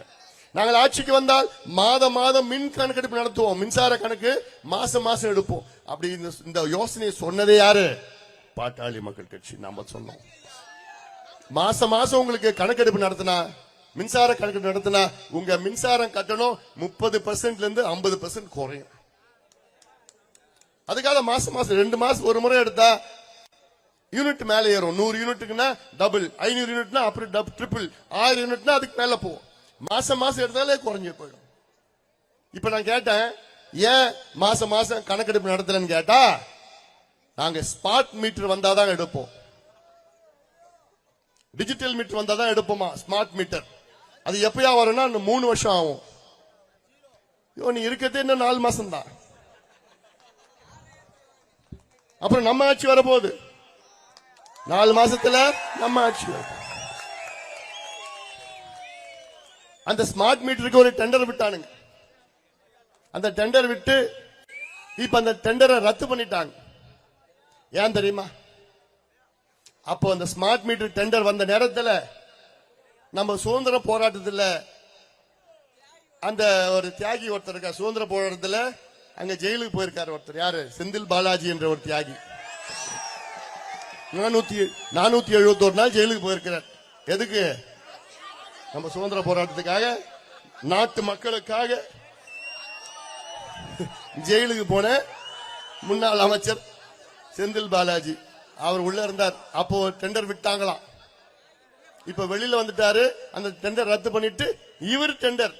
Speaker 1: நாங்கள் ஆட்சிக்கு வந்தால் மாதம் மாதம் மின் கணக்கெடுப்பு நடத்துவோம், மின்சார கணக்கு மாசம் மாசம் எடுப்போம். அப்படி இந்த யோசனையை சொன்னதே யாரு? பாட்டாளி மக்கள் கட்சி. நாம சொன்னோம் மாசம் மாசம் உங்களுக்கு கணக்கெடுப்பு நடத்தினா, மின்சார கணக்கெடுப்பு நடத்தினா உங்க மின்சாரம் கட்டணம் 30% இருந்து 50% குறையும். அதுக்காக மாசம் மாசம் 2 மாசம் ஒரு முறை எடுத்தா யூனிட் மேல ஏறும். 100 யூனிட்டுக்குன்னா டபுள், 500 யூனிட்னா அப்புறம் ட்ரிபிள், 1000 யூனிட்னா அதுக்கு மேல போகும். மாசம் மாசம் எடுத்தாலே குறைஞ்சு போயிடும். இப்ப நான் கேட்டேன், ஏன் மாசம் மாசம் கணக்கெடுப்பு நடத்தலன்னு கேட்டா, நாங்க ஸ்மார்ட் மீட்டர் வந்தாதான் எடுப்போம், டிஜிட்டல் மீட்டர் வந்தாதான் எடுப்போமா. ஸ்மார்ட் மீட்டர் அது எப்பயா வரும்னா 3 வருஷம் ஆகும். நீ இருக்கிறதே இன்னும் 4 மாசம் தான். அப்புறம் நம்ம ஆட்சி வரப்போகுது. 4 மாசத்துல நம்ம ஆட்சி வரும். அந்த ஸ்மார்ட் மீட்டருக்கு ஒரு டெண்டர் விட்டானுங்க. அந்த டெண்டர் விட்டு இப்ப அந்த டெண்டரை ரத்து பண்ணிட்டாங்க. ஏன் தெரியுமா? அப்போ அந்த ஸ்மார்ட் மீட்டர் டெண்டர் வந்த நேரத்தில் நம்ம சுதந்திர போராட்டத்தில் அந்த ஒரு தியாகி ஒருத்தர் இருக்கா. சுதந்திர போராட்டத்தில் அங்க ஜெயிலுக்கு போயிருக்காரு ஒருத்தர். யாரு? செந்தில் பாலாஜி என்ற ஒரு தியாகி. 471 நாள் ஜெயிலுக்கு போயிருக்கிறார். எதுக்கு? நம்ம சுதந்திர போராட்டத்துக்காக, நாட்டு மக்களுக்காக ஜெயிலுக்கு போன முன்னாள் அமைச்சர் செந்தில் பாலாஜி அவர் உள்ள இருந்தார். அப்போ டெண்டர் விட்டாங்களாம். இப்ப வெளியில வந்துட்டாரு. அந்த டெண்டர் ரத்து பண்ணிட்டு இவர் டெண்டர்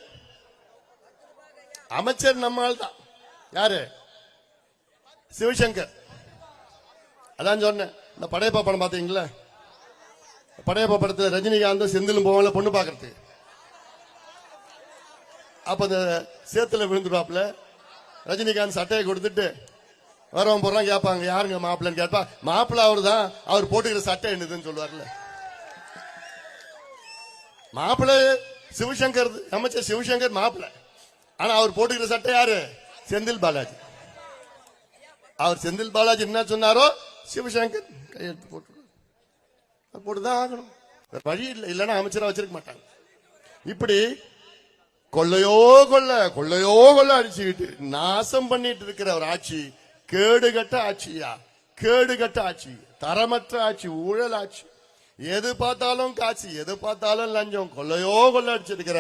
Speaker 1: அமைச்சர் நம்மால் தான். யாரு? சிவசங்கர். அதான் சொன்னேன், இந்த படையப்பா படம் பாத்தீங்களா? படையப்பா படத்துல ரஜினிகாந்த் செந்திலும் போவாங்க பொண்ணு பாக்குறதுக்கு. அப்ப அந்த சேத்துல விழுந்துருவாப்ல. ரஜினிகாந்த் சட்டையை கொடுத்துட்டு வரவன் போறான், கேட்பாங்க யாருங்க மாப்பிள்ளன்னு கேட்பா. மாப்பிள்ள அவரு தான், அவர் போட்டுக்கிற சட்டை என்னதுன்னு சொல்லுவார்ல. மாப்பிள்ள சிவசங்கர், அமைச்சர் சிவசங்கர் மாப்பிள்ள. ஆனா அவர் போட்டுக்கிற சட்டை யாரு? செந்தில் பாலாஜி. அவர் செந்தில் பாலாஜி என்ன சொன்னாரோ சிவசங்கர் கையெழுத்து போட்டுதான் ஆகணும். வழி இல்லை, இல்லைன்னா அமைச்சரா வச்சிருக்க மாட்டாங்க. இப்படி கொள்ளையோ கொள்ள அடிச்சுக்கிட்டு நாசம் பண்ணிட்டு இருக்கிற ஒரு ஆட்சி கேடுகட்ட ஆட்சியா, கேடுகட்ட ஆட்சி, தரமற்ற ஆட்சி, ஊழல் ஆட்சி. எது பார்த்தாலும் காட்சி, எது பார்த்தாலும் லஞ்சம், கொள்ளையோ அடிச்சிருக்கிற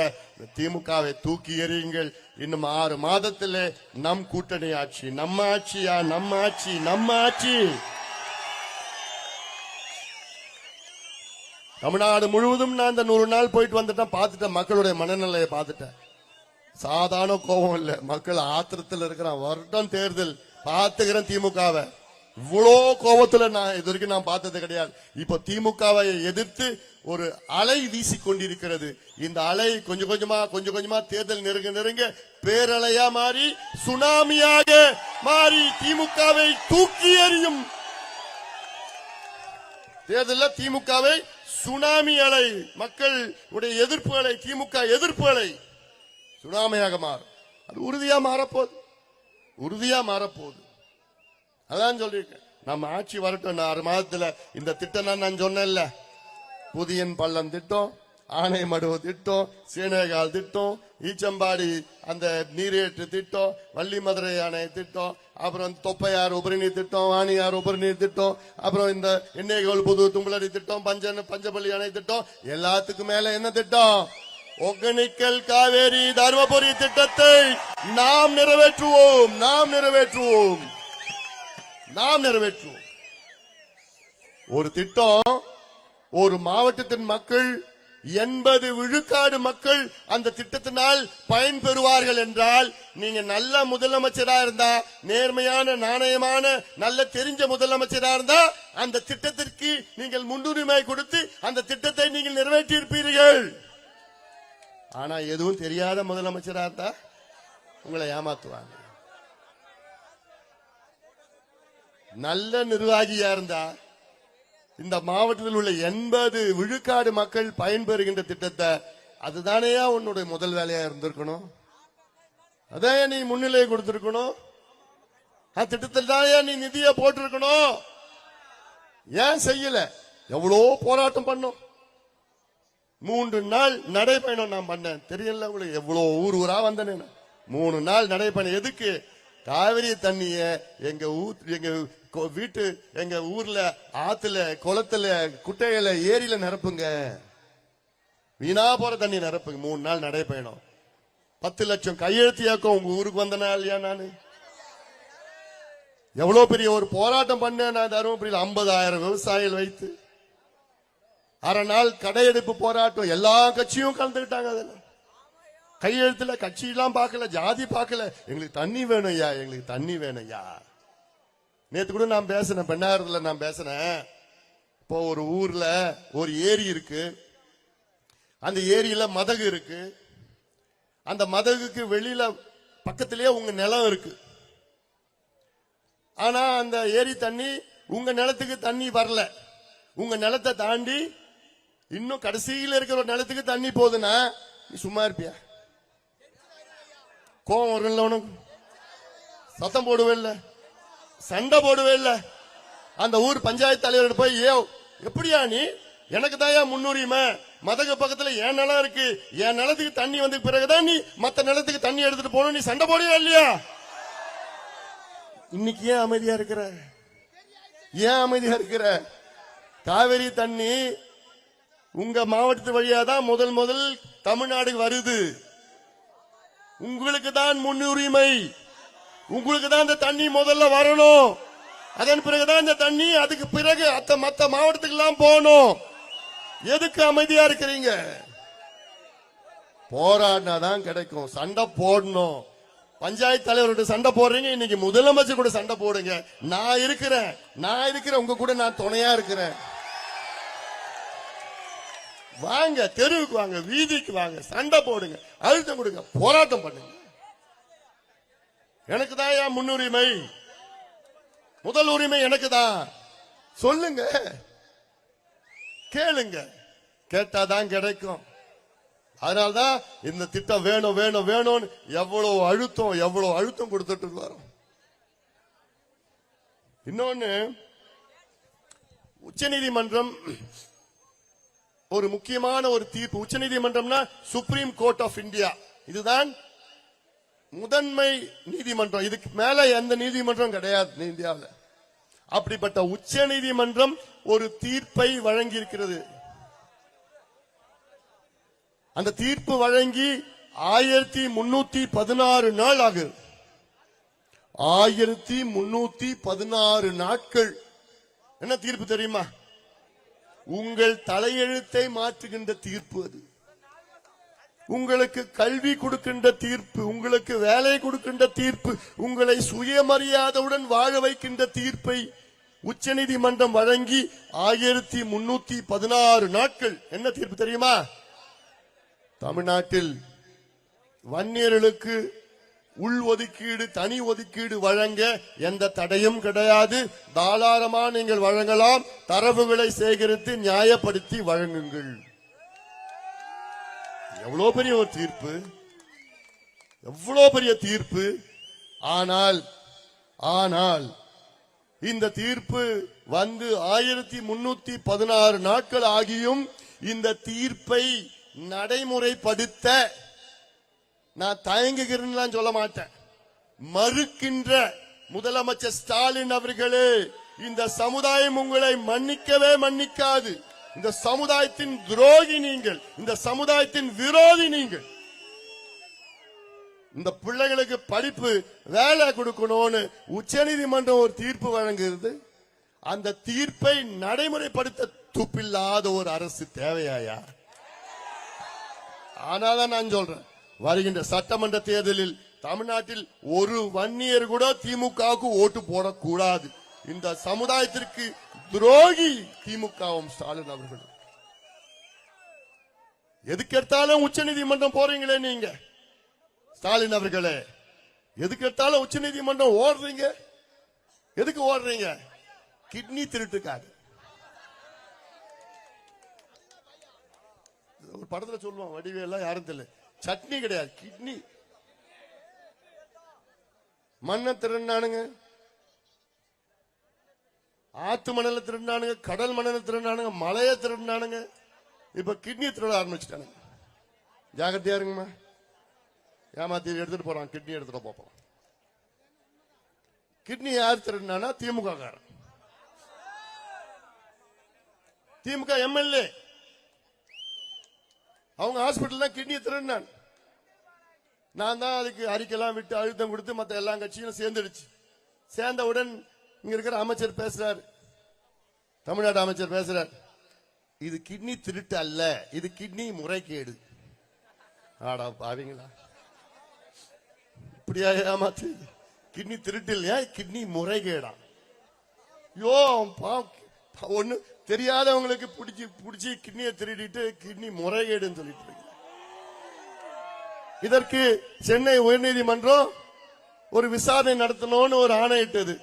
Speaker 1: திமுகவை தூக்கி எறியுங்கள். இன்னும் 6 மாதத்தில் நம் கூட்டணி ஆட்சி, நம்ம ஆட்சியா, நம்ம ஆட்சி, நம்ம ஆட்சி. தமிழ்நாடு முழுவதும் நான் இந்த 100 நாள் போயிட்டு வந்துட்டேன், பார்த்துட்டேன். மக்களுடைய மனநிலையை பார்த்துட்டேன். சாதாரண கோபம் இல்ல, மக்கள் ஆத்திரத்தில் இருக்கிறான். வருடம் தேர்தல் பார்த்துக்கிறேன் திமுகவை. இவ்வளோ கோபத்துல நான் இது வரைக்கும் நான் பார்த்தது கிடையாது. இப்ப திமுகவை எதிர்த்து ஒரு அலை வீசி கொண்டிருக்கிறது. இந்த அலை கொஞ்சம் கொஞ்சமா தேர்தல் நெருங்க பேரலையா மாறி சுனாமியாக மாறி திமுகவை தூக்கி எறியும். தேர்தலில் திமுகவை சுனாமி அலை, மக்கள் உடைய எதிர்ப்பு அலை, திமுக எதிர்ப்பு அலை சுனாமியாக மாறும். அது உறுதியா மாறப்போகுது. அதான் சொல்லிருக்கேன், நம்ம ஆட்சி வரட்டும். 6 மாதத்துல இந்த திட்டம் நான் சொன்னேன்ல, புதியன் பள்ளம் திட்டம், ஆனைமடுவு திட்டம், சீனகால் திட்டம், ஈச்சம்பாடி அந்த நீரேற்று திட்டம், வள்ளிமதுரை அணை திட்டம், அப்புறம் தொப்பையார் உபரிநீர் திட்டம், வாணியார் உபரிநீர் திட்டம், அப்புறம் இந்த எண்ணெய்கோல் புது தும்பலடி திட்டம், பஞ்சப்பள்ளி அணை திட்டம், எல்லாத்துக்கும் மேல என்ன திட்டம்? ஒகேனக்கல் காவேரி தர்மபுரி திட்டத்தை நாம் நிறைவேற்றுவோம். ஒரு திட்டம், ஒரு மாவட்டத்தின் மக்கள் 80 விழுக்காடு மக்கள் அந்த திட்டத்தினால் பயன்பெறுவார்கள் என்றால், நீங்க நல்ல முதலமைச்சரா இருந்தா, நேர்மையான நாணயமான நல்ல தெரிஞ்ச முதலமைச்சரா இருந்தா, அந்த திட்டத்திற்கு நீங்கள் முன்னுரிமை கொடுத்து அந்த திட்டத்தை நீங்கள் நிறைவேற்றியிருப்பீர்கள். ஆனா எதுவும் தெரியாத முதலமைச்சரா இருந்தா உங்களை ஏமாத்துவாங்க. நல்ல நிர்வாகியா இருந்தா இந்த மாவட்டத்தில் உள்ள 80 விழுக்காடு மக்கள் பயன்பெறுகின்ற திட்டத்தை அதுதானேயா உன்னுடைய முதல் வேலையா இருந்திருக்கணும். அதான் நீ முன்னிலை கொடுத்திருக்கணும். அந்த திட்டத்தில் தான் நீ நிதியை போட்டிருக்கணும். ஏன் செய்யல? எவ்வளோ போராட்டம் பண்ணோம். 3 நாள் நடைபயணம் நான் பண்ணேன். தெரியல உங்களுக்கு? எவ்வளவு ஊர் ஊரா வந்தேன். 3 நாள் நடைபயணம். எதுக்கு? காவிரி தண்ணிய எங்க வீட்டு எங்க ஊர்ல ஆத்துல குளத்துல குட்டையில ஏரியில நிரப்புங்க. வீணா போற தண்ணி நிரப்புங்க. 3 நாள் நடைபயணம். 10 லட்சம் கையெழுத்து இயக்கம் உங்க ஊருக்கு வந்தனா இல்லையா? நானு எவ்வளவு பெரிய ஒரு போராட்டம் பண்ணேன். நான் தருமபுரியில் 50,000 விவசாயிகள் வைத்து அரை நாள் கடையெடுப்பு போராட்டம். எல்லா கட்சியும் கலந்துக்கிட்டாங்க. அதுல கையெழுத்துல கட்சி எல்லாம் பார்க்கல, ஜாதி பார்க்கல. எங்களுக்கு தண்ணி வேணும் ஐயா, எங்களுக்கு தண்ணி வேணும் ஐயா. நேத்து கூட நான் பேசினேன், பெண்ணாயிரத்துல நான் பேசினேன். இப்போ ஒரு ஊர்ல ஒரு ஏரி இருக்கு. அந்த ஏரியில மதகு இருக்கு. அந்த மதகுக்கு வெளியில பக்கத்திலேயே உங்க நிலம் இருக்கு. ஆனா அந்த ஏரி தண்ணி உங்க நிலத்துக்கு தண்ணி வரல. உங்க நிலத்தை தாண்டி இன்னும் கடைசியில் இருக்கிற ஒரு நிலத்துக்கு தண்ணி போகுதுன்னா நீ சும்மா இருப்பியா? கோவம் வரும்ல உனக்கு? சத்தம் போடுவே இல்ல, சண்டை போடுவே இல்ல. அந்த ஊர் பஞ்சாயத்து தலைவர் போய் எப்படியா நீ எனக்கு தான் முன்னுரிமை, மதகு பக்கத்துல என் நிலம் இருக்கு, என் நிலத்துக்கு தண்ணி வந்து பிறகுதான் நீ மத்த நிலத்துக்கு தண்ணி எடுத்துட்டு போகணும், நீ சண்டை போடுவே இல்லையா? இன்னைக்கு ஏன் அமைதியா இருக்கிற? ஏன் அமைதியா இருக்கிற? காவிரி தண்ணி உங்க மாவட்டத்து வழியா தான் முதல் தமிழ்நாடு வருது. உங்களுக்கு தான் முன்னுரிமை. உங்களுக்கு தான் இந்த தண்ணி முதல்ல வரணும். அதன் பிறகுதான் இந்த தண்ணி அதுக்கு பிறகு மத்த மாவட்டத்துக்கு எல்லாம் போகணும். எதுக்கு அமைதியா இருக்கிறீங்க? போராடினாதான் கிடைக்கும். சண்டை போடணும். பஞ்சாயத்து தலைவர்கிட்ட சண்டை போடுறீங்க, இன்னைக்கு முதலமைச்சர் கூட சண்டை போடுங்க. நான் இருக்கிறேன் உங்க கூட, நான் துணையா இருக்கிறேன். வாங்க, தெருவுக்கு வாங்க, வீதிக்கு வாங்க, சண்டை போடுங்க, அழுத்தம் கொடுங்க, போராட்டம் பண்ணுங்க. எனக்கு தான் என் முன்னுரிமை, முதல் உரிமை எனக்கு தான். சொல்லுங்க, கேளுங்க, கேட்டாதான் கிடைக்கும். அதனால்தான் இந்த திட்டம் வேணும் வேணும் வேணும்னு எவ்வளவு அழுத்தம் கொடுத்துட்டு வரோம். இன்னொன்னு, உச்சநீதிமன்றம் ஒரு முக்கியமான ஒரு தீர்ப்பு. உச்சநீதிமன்றம்னா சுப்ரீம் கோர்ட் ஆஃப் இந்தியா. இதுதான் முதன்மை நீதிமன்றம். இதுக்கு மேல எந்த நீதிமன்றம் கிடையாது இந்தியாவில். அப்படிப்பட்ட உச்ச நீதிமன்றம் ஒரு தீர்ப்பை வழங்கி இருக்கிறது. அந்த தீர்ப்பு வழங்கி 1316 நாள் ஆகுது. 1316 நாட்கள். என்ன தீர்ப்பு தெரியுமா? உங்கள் தலையெழுத்தை மாற்றுகின்ற தீர்ப்பு அது. உங்களுக்கு கல்வி கொடுக்கின்ற தீர்ப்பு, உங்களுக்கு வேலை கொடுக்கின்ற தீர்ப்பு, உங்களை சுயமரியாதையுடன் வாழ வைக்கின்ற தீர்ப்பை உச்சநீதிமன்றம் வழங்கி 1316 நாட்கள். என்ன தீர்ப்பு தெரியுமா? தமிழ்நாட்டில் வன்னியர்களுக்கு உள் ஒதுக்கீடு, தனி ஒதுக்கீடு வழங்க எந்த தடையும் கிடையாது. தாராளமா நீங்கள் வழங்கலாம். தரவுகளை சேகரித்து நியாயப்படுத்தி வழங்குங்கள். எவ்வளவு பெரிய ஒரு தீர்ப்பு, எவ்வளவு பெரிய தீர்ப்பு. ஆனால் இந்த தீர்ப்பு வந்து 1316 நாட்கள் ஆகியும் இந்த தீர்ப்பை நடைமுறைப்படுத்த நான் தயங்குகிறேன் சொல்ல மாட்டேன். மறுக்கின்ற முதலமைச்சர் ஸ்டாலின் அவர்களே, இந்த சமுதாயம் உங்களை மன்னிக்கவே மன்னிக்காது. இந்த சமுதாயத்தின் துரோகி நீங்கள், இந்த சமுதாயத்தின் விரோதி நீங்கள். இந்த பிள்ளைகளுக்கு படிப்பு வேலை கொடுக்கணும்னு உச்சநீதிமன்றம் ஒரு தீர்ப்பு வழங்குகிறது. அந்த தீர்ப்பை நடைமுறைப்படுத்த துப்பில்லாத ஒரு அரசு தேவையாயா? ஆனாதான் நான் சொல்றேன், வருகின்ற சட்டமன்ற தேர்தலில் தமிழ்நாட்டில் ஒரு வன்னியர் கூட திமுகவுக்கு ஓட்டு போடக்கூடாது. இந்த சமுதாயத்திற்கு துரோகி திமுகவும் ஸ்டாலின் அவர்கள். எதுக்கெடுத்தாலும் உச்சநீதிமன்றம் போறீங்களே நீங்க, ஸ்டாலின் அவர்களே, எதுக்கெடுத்தாலும் உச்சநீதிமன்றம் ஓடுறீங்க. எதுக்கு ஓடுறீங்க? கிட்னி திருட்டுக்காக. ஒரு படத்துல சொல்லுவான், வடிவேலா யாரும் தெரியல, சட்னி கிடையாது கிட்னி. மண்ணை திருடினானுங்க, ஆத்து மணல திருடினானுங்க, கடல் மணல திருடினானுங்க, மலைய திருடினானுங்க, இப்ப கிட்னி திருட ஆரம்பிச்சுட்டானுங்க. ஜாகிரதையா இருங்கம்மா. ஏமாத்தி எடுத்துட்டு போறான், கிட்னி எடுத்துட்டு போறான். கிட்னி யார் திருடினா? திமுக காரன், திமுக எம்எல்ஏ. அவங்க ஹாஸ்பிட்டல் தான் கிட்னி திருடினான். நான் தான் அதுக்கு அறிக்கைலாம் விட்டு அழுத்தம் கொடுத்து மற்ற எல்லா கட்சியும் சேர்ந்துடுச்சு. சேர்ந்தவுடன் இங்க இருக்கிற அமைச்சர் பேசுறாரு, தமிழ்நாடு அமைச்சர் பேசுறார், இது கிட்னி திருட்டு அல்ல, இது கிட்னி முறைகேடு. ஆடா பாவீங்களா, இப்படியா ஏமாத்து? கிட்னி திருட்டு இல்லையா, கிட்னி முறைகேடா? யோ ஒண்ணு தெரியாதவங்களுக்கு பிடிச்சி கிட்னியை திருடிட்டு கிட்னி முறைகேடுன்னு சொல்லிட்டு இருக்கு. இதற்கு சென்னை உயர்நீதிமன்றம் ஒரு விசாரணை நடத்தணும்னு ஒரு ஆணையிட்டது.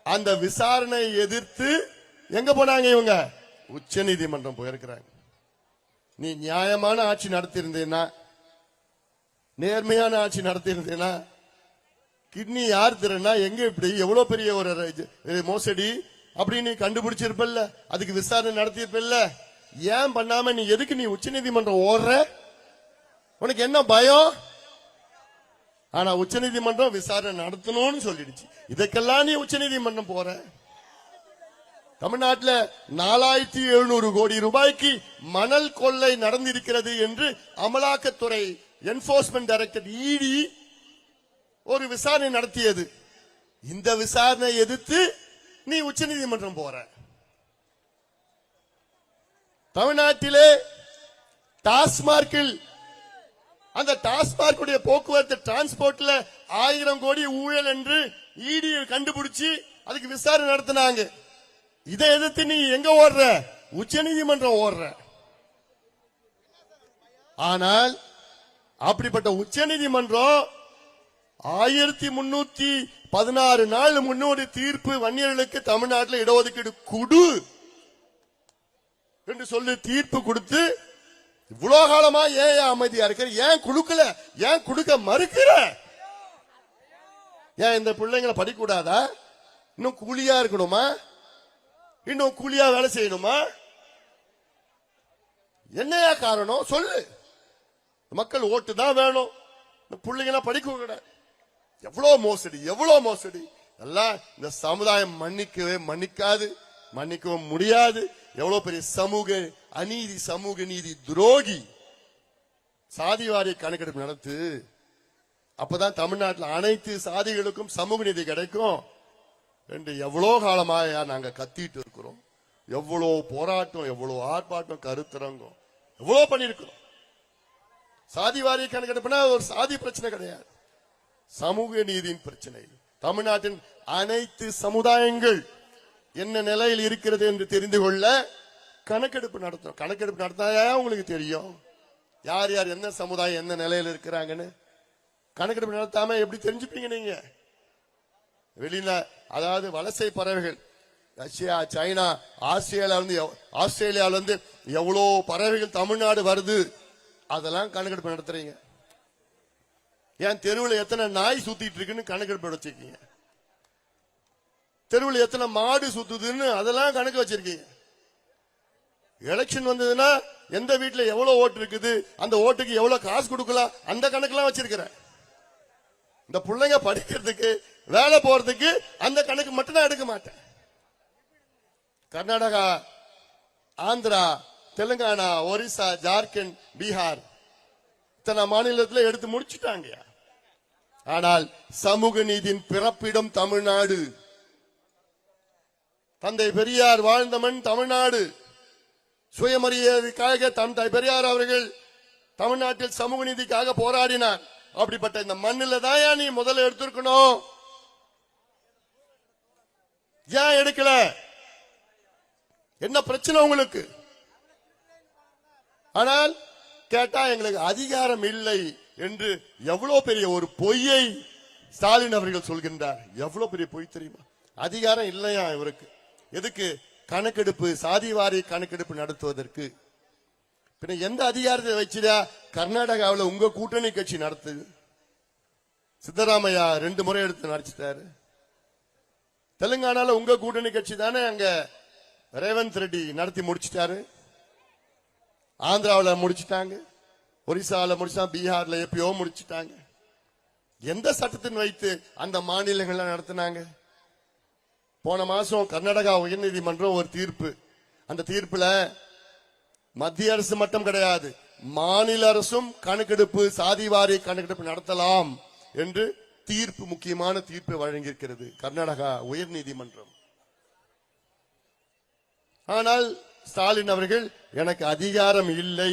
Speaker 1: அந்த விசாரணை எதிர்த்து எங்க போனாங்க இவங்க? உச்ச நீதிமன்றம் போயிருக்கிறாங்க. நீ நியாயமான ஆட்சி நடத்தியிருந்தேன்னா, நேர்மையான ஆட்சி நடத்தியிருந்தேன்னா, கிட்னி யார் திருடனா, எங்க இப்படி எவ்வளவு பெரிய ஒரு மோசடி அப்படின்னு கண்டுபிடிச்சிருப்பல்ல, அதுக்கு விசாரணை நடத்தியிருப்பல்ல. ஏன் பண்ணாம நீ எதுக்கு நீ உச்ச நீதிமன்றம் ஓடுற? உனக்கு என்ன பயம்? ஆனா உச்ச நீதிமன்றம் விசாரணை நடத்தணும்னு சொல்லிடுச்சு. இதுக்கெல்லாம் நீ உச்ச நீதிமன்றம் போற? தமிழ்நாட்டில் 4700 கோடி ரூபாய்க்கு மணல் கொள்ளை நடந்திருக்கிறது என்று அமலாக்கத்துறை என்போர்ஸ்மெண்ட் டைரக்டரேட் இடி ஒரு விசாரணை நடத்தியது. இந்த விசாரணை எதிர்த்து நீ உச்ச நீதிமன்றம் போற. தமிழ்நாட்டிலே டாஸ்மார்க்கில், அந்த டாஸ்மார்க் போக்குவரத்து டிரான்ஸ்போர்ட்ல 1000 கோடி ஊழல் என்று இடி கண்டுபிடிச்சு அதுக்கு விசாரணை நடத்தினாங்க. இதை எதிர்த்து நீ எங்க ஓடுற? உச்ச நீதிமன்றம் ஓடுற. ஆனால் அப்படிப்பட்ட உச்ச நீதிமன்றம் 1316 நாள் முன்னோடி தீர்ப்பு வன்னியர்களுக்கு தமிழ்நாட்டில் இடஒதுக்கீடு குடு என்று சொல்லி தீர்ப்பு கொடுத்து, இவ்வளவு காலமா ஏன் அமைதியா இருக்கிற? ஏன் குடுக்கல? ஏன் குடுக்க மறுக்கிற? ஏன் இந்த பிள்ளைங்களை படிக்க கூடாதா? இன்னும் கூலியா இருக்கணுமா? இன்னும் கூலியா வேலை செய்யணுமா? என்னையா காரணம் சொல்லு. மக்கள் ஓட்டு தான் வேணும், பிள்ளைங்க படிக்க கூடாது. எவ்வளவு மோசடி, எவ்வளவு மோசடி! எல்லாம் இந்த சமுதாயம் மன்னிக்காது, மன்னிக்கவும் முடியாது. எவ்வளவு பெரிய சமூக அநீதி, சமூக நீதி துரோகி. சாதிவாரி கணக்கெடுப்பு நடத்து, அப்பதான் தமிழ்நாட்டில் அனைத்து சாதிகளுக்கும் சமூக நீதி கிடைக்கும் என்று எவ்வளவு காலமாக நாங்க கத்திட்டு இருக்கிறோம். எவ்வளவு போராட்டம், எவ்வளவு ஆர்ப்பாட்டம், கருத்தரங்கம் எவ்வளவு பண்ணிருக்கிறோம். சாதிவாரி கணக்கெடுப்புனா ஒரு சாதி பிரச்சனை கிடையாது, சமூக நீதியின் பிரச்சனை. தமிழ்நாட்டின் அனைத்து சமுதாயங்கள் என்ன நிலையில் இருக்கிறது என்று தெரிந்து கொள்ள கணக்கெடுப்பு நடத்தும். கணக்கெடுப்பு நடத்தாயா உங்களுக்கு தெரியும் யார் யார் என்ன சமுதாயம் என்ன நிலையில் இருக்கிறாங்கன்னு? கணக்கெடுப்பு நடத்தாம எப்படி தெரிஞ்சுப்பீங்க நீங்க? வெளியில அதாவது வலசை பறவைகள் ரஷ்யா, சைனா, ஆஸ்திரேலியால இருந்து எவ்வளவு பறவைகள் தமிழ்நாடு வருது, அதெல்லாம் கணக்கெடுப்பு நடத்துறீங்க. ஏன் தெருவில் எத்தனை நாய் சுத்திட்டு இருக்குன்னு கணக்கெடுப்பு வச்சிருக்கீங்க. தெருவில் எத்தனை மாடு சுத்துதுன்னு அதெல்லாம் கணக்கு வச்சிருக்கீங்க. எலெக்ஷன் வந்ததுன்னா எந்த வீட்டுல எவ்வளவு ஓட்டு இருக்குது, அந்த ஓட்டுக்கு எவ்வளவு காசு கொடுக்கலாம், அந்த கணக்கெல்லாம் வச்சிருக்கிற. இந்த பிள்ளைங்க படிக்கிறதுக்கு, வேலை போறதுக்கு அந்த கணக்கு மட்டும் நான் எடுக்க மாட்டேன். கர்நாடகா, ஆந்திரா, தெலுங்கானா, ஒரிசா, ஜார்க்கண்ட், பீகார் இத்தனை மாநிலத்தில் எடுத்து முடிச்சுட்டாங்க. ஆனால் சமூக நீதியின் பிறப்பிடம் தமிழ்நாடு. தந்தை பெரியார் வாழ்ந்த மண் தமிழ்நாடு. சுயமரியாதைக்காக தந்தை பெரியார் அவர்கள் தமிழ்நாட்டில் சமூக நீதிக்காக போராடினார். அப்படிப்பட்ட இந்த மண்ணில் தான் நீ முதல்ல எடுத்திருக்கணும். ஏன் எடுக்கல? என்ன பிரச்சனை உங்களுக்கு? ஆனால் கேட்டா எங்களுக்கு அதிகாரம் இல்லை என்று எவ்வளவு பெரிய ஒரு பொய்யை ஸ்டாலின் அவர்கள் சொல்கின்றார். எவ்வளவு பெரிய பொய் தெரியுமா? அதிகாரம் இல்லையா இவருக்கு. எதுக்கு? கணக்கெடுப்பு, சாதிவாரி கணக்கெடுப்பு நடத்துவதற்கு. பின்ன எந்த அதிகாரத்தை வச்சுதா கர்நாடகாவில் உங்க கூட்டணி கட்சி நடத்துது? சித்தராமையா 2 முறை எடுத்து நடத்திட்டாரு. தெலுங்கானால உங்க கூட்டணி கட்சி தானே அங்க ரேவந்த் ரெட்டி நடத்தி முடிச்சிட்டாரு. ஆந்திராவில் முடிச்சிட்டாங்க, ஒரிசால முடிச்சாங்க, பீகார்ல எப்பயோ முடிச்சிட்டாங்க. எந்த சட்டத்தின் வைத்து அந்த மாநிலங்கள்ல நடத்தினாங்க? போன மாசம் கர்நாடகா உயர்நீதிமன்றம் ஒரு தீர்ப்பு, அந்த தீர்ப்புல மத்திய அரசு மட்டும் கிடையாது, மாநில அரசும் கணக்கெடுப்பு, சாதிவாரி கணக்கெடுப்பு நடத்தலாம் என்று தீர்ப்பு, முக்கியமான தீர்ப்பு வழங்கியிருக்கிறது கர்நாடகா உயர்நீதிமன்றம். ஆனால் ஸ்டாலின் அவர்கள் எனக்கு அதிகாரம் இல்லை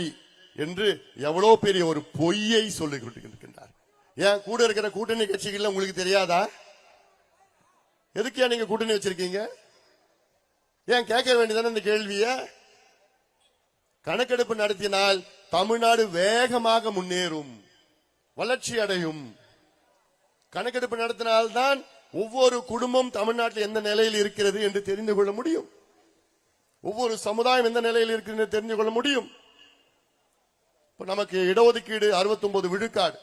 Speaker 1: என்று எவ்வளவு பெரிய ஒரு பொய்யை சொல்லிக் கொண்டிருக்கின்றார். ஏன் கூட இருக்கிற கூட்டணி கட்சிகள் உங்களுக்கு தெரியாதா? எதுக்கு நீங்க கூட்டணி வச்சிருக்கீங்க? ஏன் கேட்க வேண்டியதானே இந்த கேள்விய? கணக்கெடுப்பு நடத்தினால் தமிழ்நாடு வேகமாக முன்னேறும், வளர்ச்சி அடையும். கணக்கெடுப்பு நடத்தினால்தான் ஒவ்வொரு குடும்பம் தமிழ்நாட்டில் எந்த நிலையில் இருக்கிறது என்று தெரிந்து கொள்ள முடியும். ஒவ்வொரு சமுதாயம் எந்த நிலையில் இருக்கிறது தெரிந்து கொள்ள முடியும். நமக்கு இடஒதுக்கீடு 69 விழுக்காடு,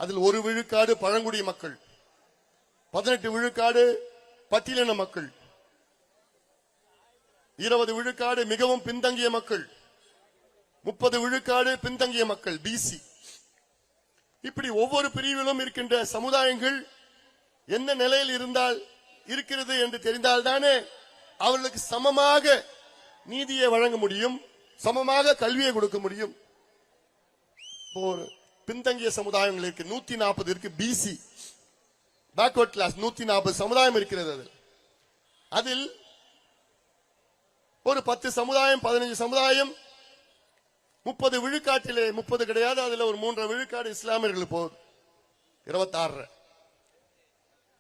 Speaker 1: அதில் 1 விழுக்காடு பழங்குடி மக்கள், 18 விழுக்காடு பட்டியலின மக்கள், 20 விழுக்காடு மிகவும் பின்தங்கிய மக்கள், 30 விழுக்காடு பின்தங்கிய மக்கள் பிசி. இப்படி ஒவ்வொரு பிரிவிலும் இருக்கின்ற சமுதாயங்கள் எந்த நிலையில் இருந்தால் இருக்கிறது என்று தெரிந்தால்தானே அவர்களுக்கு சமமாக நீதியை வழங்க முடியும், சமமாக கல்வியை கொடுக்க முடியும். பின்தங்கிய சமுதாயங்கள் இருக்கு, 140 இருக்கு. பிசி பேக்வர்ட் கிளாஸ் 140 சமுதாயம் இருக்கிறது. அதில் ஒரு 10 சமுதாயம், 15 சமுதாயம் 30 விழுக்காட்டிலே 30 கிடையாது, அதுல ஒரு 3 விழுக்காடு இஸ்லாமியர்கள் போகுது 26.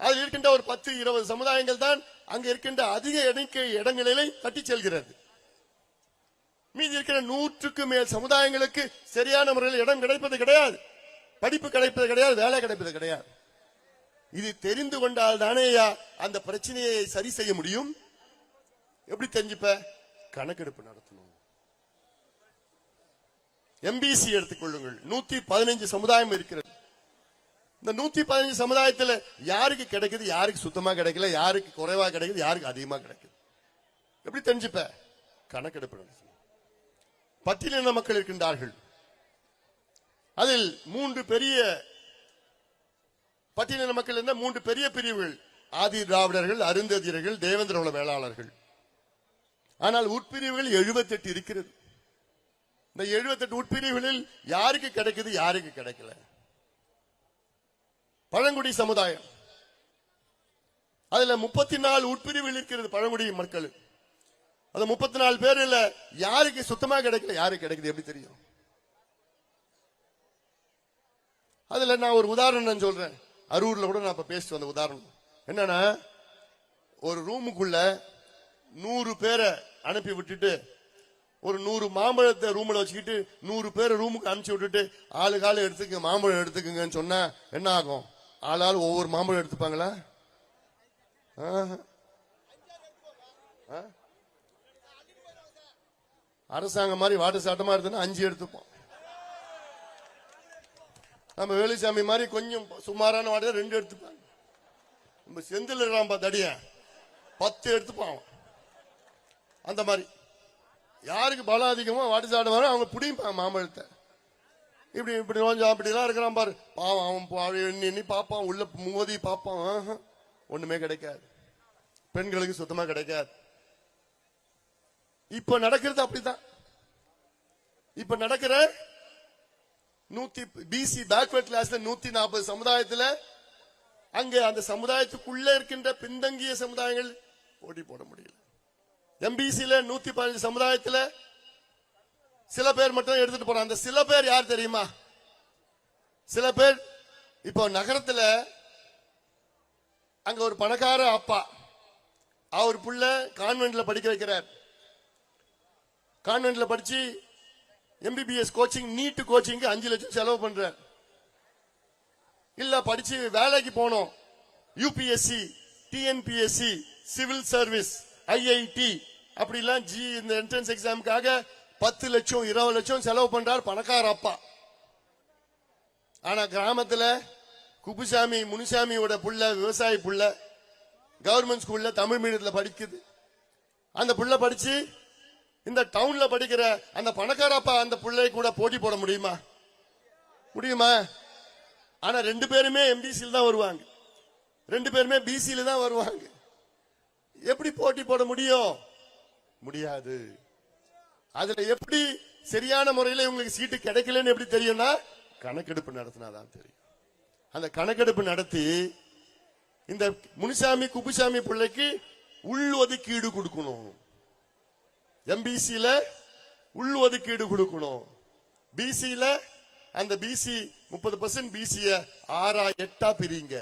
Speaker 1: அதில் இருக்கின்ற ஒரு 10-20 சமுதாயங்கள் தான் அங்க இருக்கின்ற அதிக எண்ணிக்கை இடங்களிலே தட்டி செல்கிறது. மீதி இருக்கிற 100க்கு மேல் சமுதாயங்களுக்கு சரியான முறையில் இடம் கிடைப்பது கிடையாது, படிப்பு கிடைப்பது கிடையாது, வேலை கிடைப்பது கிடையாது. இது தெரிந்து கொண்டால் தானே அந்த பிரச்சனையை சரி செய்ய முடியும். எப்படி தெரிஞ்சுப்ப? கணக்கெடுப்பு நடத்தணும். எம்பிசி எடுத்துக்கொள்ளுங்கள், 115 சமுதாயம் இருக்கிறது. இந்த 115 சமுதாயத்தில் யாருக்கு கிடைக்குது, யாருக்கு சுத்தமா கிடைக்கல, யாருக்கு குறைவா கிடைக்குது, யாருக்கு அதிகமா கிடைக்குது, எப்படி தெரிஞ்சுப்ப? கணக்கெடுப்பு நடத்தணும். பட்டியலின மக்கள் இருக்கின்றார்கள், அதில் 3 பெரிய பட்டியலின மக்கள் இருந்த 3 பெரிய பிரிவுகள்: ஆதி திராவிடர்கள், அருந்ததியர்கள், தேவேந்திர குல வேளாளர்கள். ஆனால் உட்பிரிவுகள் 78 இருக்கிறது. இந்த 78 உட்பிரிவுகளில் யாருக்கு கிடைக்குது, யாருக்கு கிடைக்கல? பழங்குடி சமுதாயம், அதுல 34 உட்பிரிவுகள் இருக்கிறது பழங்குடி மக்கள். அது 34 பேர் இல்ல, யாருக்கு சுத்தமா கிடைக்கல, யாருக்கு கிடைக்குது எப்படி தெரியும்? அதுல நான் ஒரு உதாரணம் சொல்றேன். அரூர்ல கூட நான் இப்ப பேசிட்டு வந்த உதாரணம் என்னன்னா, ஒரு ரூமுக்குள்ள 100 பேரை அனுப்பி விட்டுட்டு, ஒரு 100 மாம்பழத்தை ரூம்ல வச்சுக்கிட்டு 100 பேரை ரூமுக்கு அனுப்பிச்சு விட்டுட்டு ஆளுக்கால எடுத்துக்க, மாம்பழம் எடுத்துக்குங்கன்னு சொன்னா என்ன ஆகும்? ஆளாள் ஒவ்வொரு மாம்பழம் எடுத்துப்பாங்களா? அரசாங்கம் மாதிரி வாட்டு சாட்டமா இருந்ததுன்னா 5 எடுத்துப்போம். நம்ம வேலுசாமி மாதிரி கொஞ்சம் சுமாரான வாட்டை 2 எடுத்துப்பாங்க. நம்ம செந்தில் இருக்கான் தடிய 10 எடுத்துப்பான். அந்த மாதிரி யாருக்கு பலம் அதிகமோ வாட்டு சாட்டம் வரும், அவங்க பிடிப்பாங்க மாம்பழத்தை. இப்படி இப்படி கொஞ்சம் அப்படிலாம் இருக்கிறான் பாரு, பாவம். அவன் எண்ணி பார்ப்பான், உள்ள மோதி பார்ப்பான், ஒண்ணுமே கிடைக்காது. பெண்களுக்கு சுத்தமா கிடைக்காது. இப்ப நடக்கிறது அப்படிதான். இப்ப நடக்கிற பிசி பேக்வர்ட் கிளாஸ்ல 140 சமுதாயத்துல அங்க அந்த சமுதாயத்துக்குள்ள இருக்கின்ற பின்தங்கிய சமுதாயங்கள் போட்டி போட முடியல. எம்பிசில 115 சமுதாயத்துல சில பேர் மட்டும் எடுத்துட்டு போறாங்க. அந்த சில பேர் யார் தெரியுமா? சில பேர் இப்போ நகரத்துல அங்க ஒரு பணக்கார அப்பா, அவர் புள்ள கான்வென்ட்ல படிக்க வைக்கிறார். கான்வென்ட்ல படிச்சு எம்பிபிஎஸ் கோச்சிங், நீட் கோச்சிங் 5 லட்சம் செலவு பண்றார். இல்ல படிச்சு வேலைக்கு போனோம், UPSC TNPSC, civil service, IIT அப்படிலாம் இந்த என்ட்ரன்ஸ் எக்ஸாமுக்காக 10 லட்சம் 20 லட்சம் செலவு பண்றார் பணக்கார அப்பா. ஆனா கிராமத்துல குப்புசாமி முனுசாமியோட புள்ள, விவசாயி புள்ள, கவர்மெண்ட் ஸ்கூல்ல தமிழ் மீடியத்துல படிக்குது. அந்த புள்ள படிச்சு இந்த டவுன்ல படிக்கிற அந்த பணக்கார அப்பா அந்த புள்ளை கூட போட்டி போட முடியுமா? முடியுமா? ஆனா 2 பேருமே எம்பிசில தான் வருவாங்க, 2 பேருமே பிசில தான் வருவாங்க. எப்படி போட்டி போட முடியும்? முடியாது. அதுல எப்படி சரியான முறையில உங்களுக்கு சீட்டு கிடைக்கலன்னு எப்படி தெரியும்னா கணக்கெடுப்பு நடத்தினாதான் தெரியும். அந்த கணக்கெடுப்பு நடத்தி இந்த முனுசாமி குப்புசாமி பிள்ளைக்கு உள் ஒதுக்கீடு கொடுக்கணும். எம்பிசில உள் ஒதுக்கீடு கொடுக்கணும். பிசில அந்த பிசி 30% பிசிய 6 8 பிரிங்க,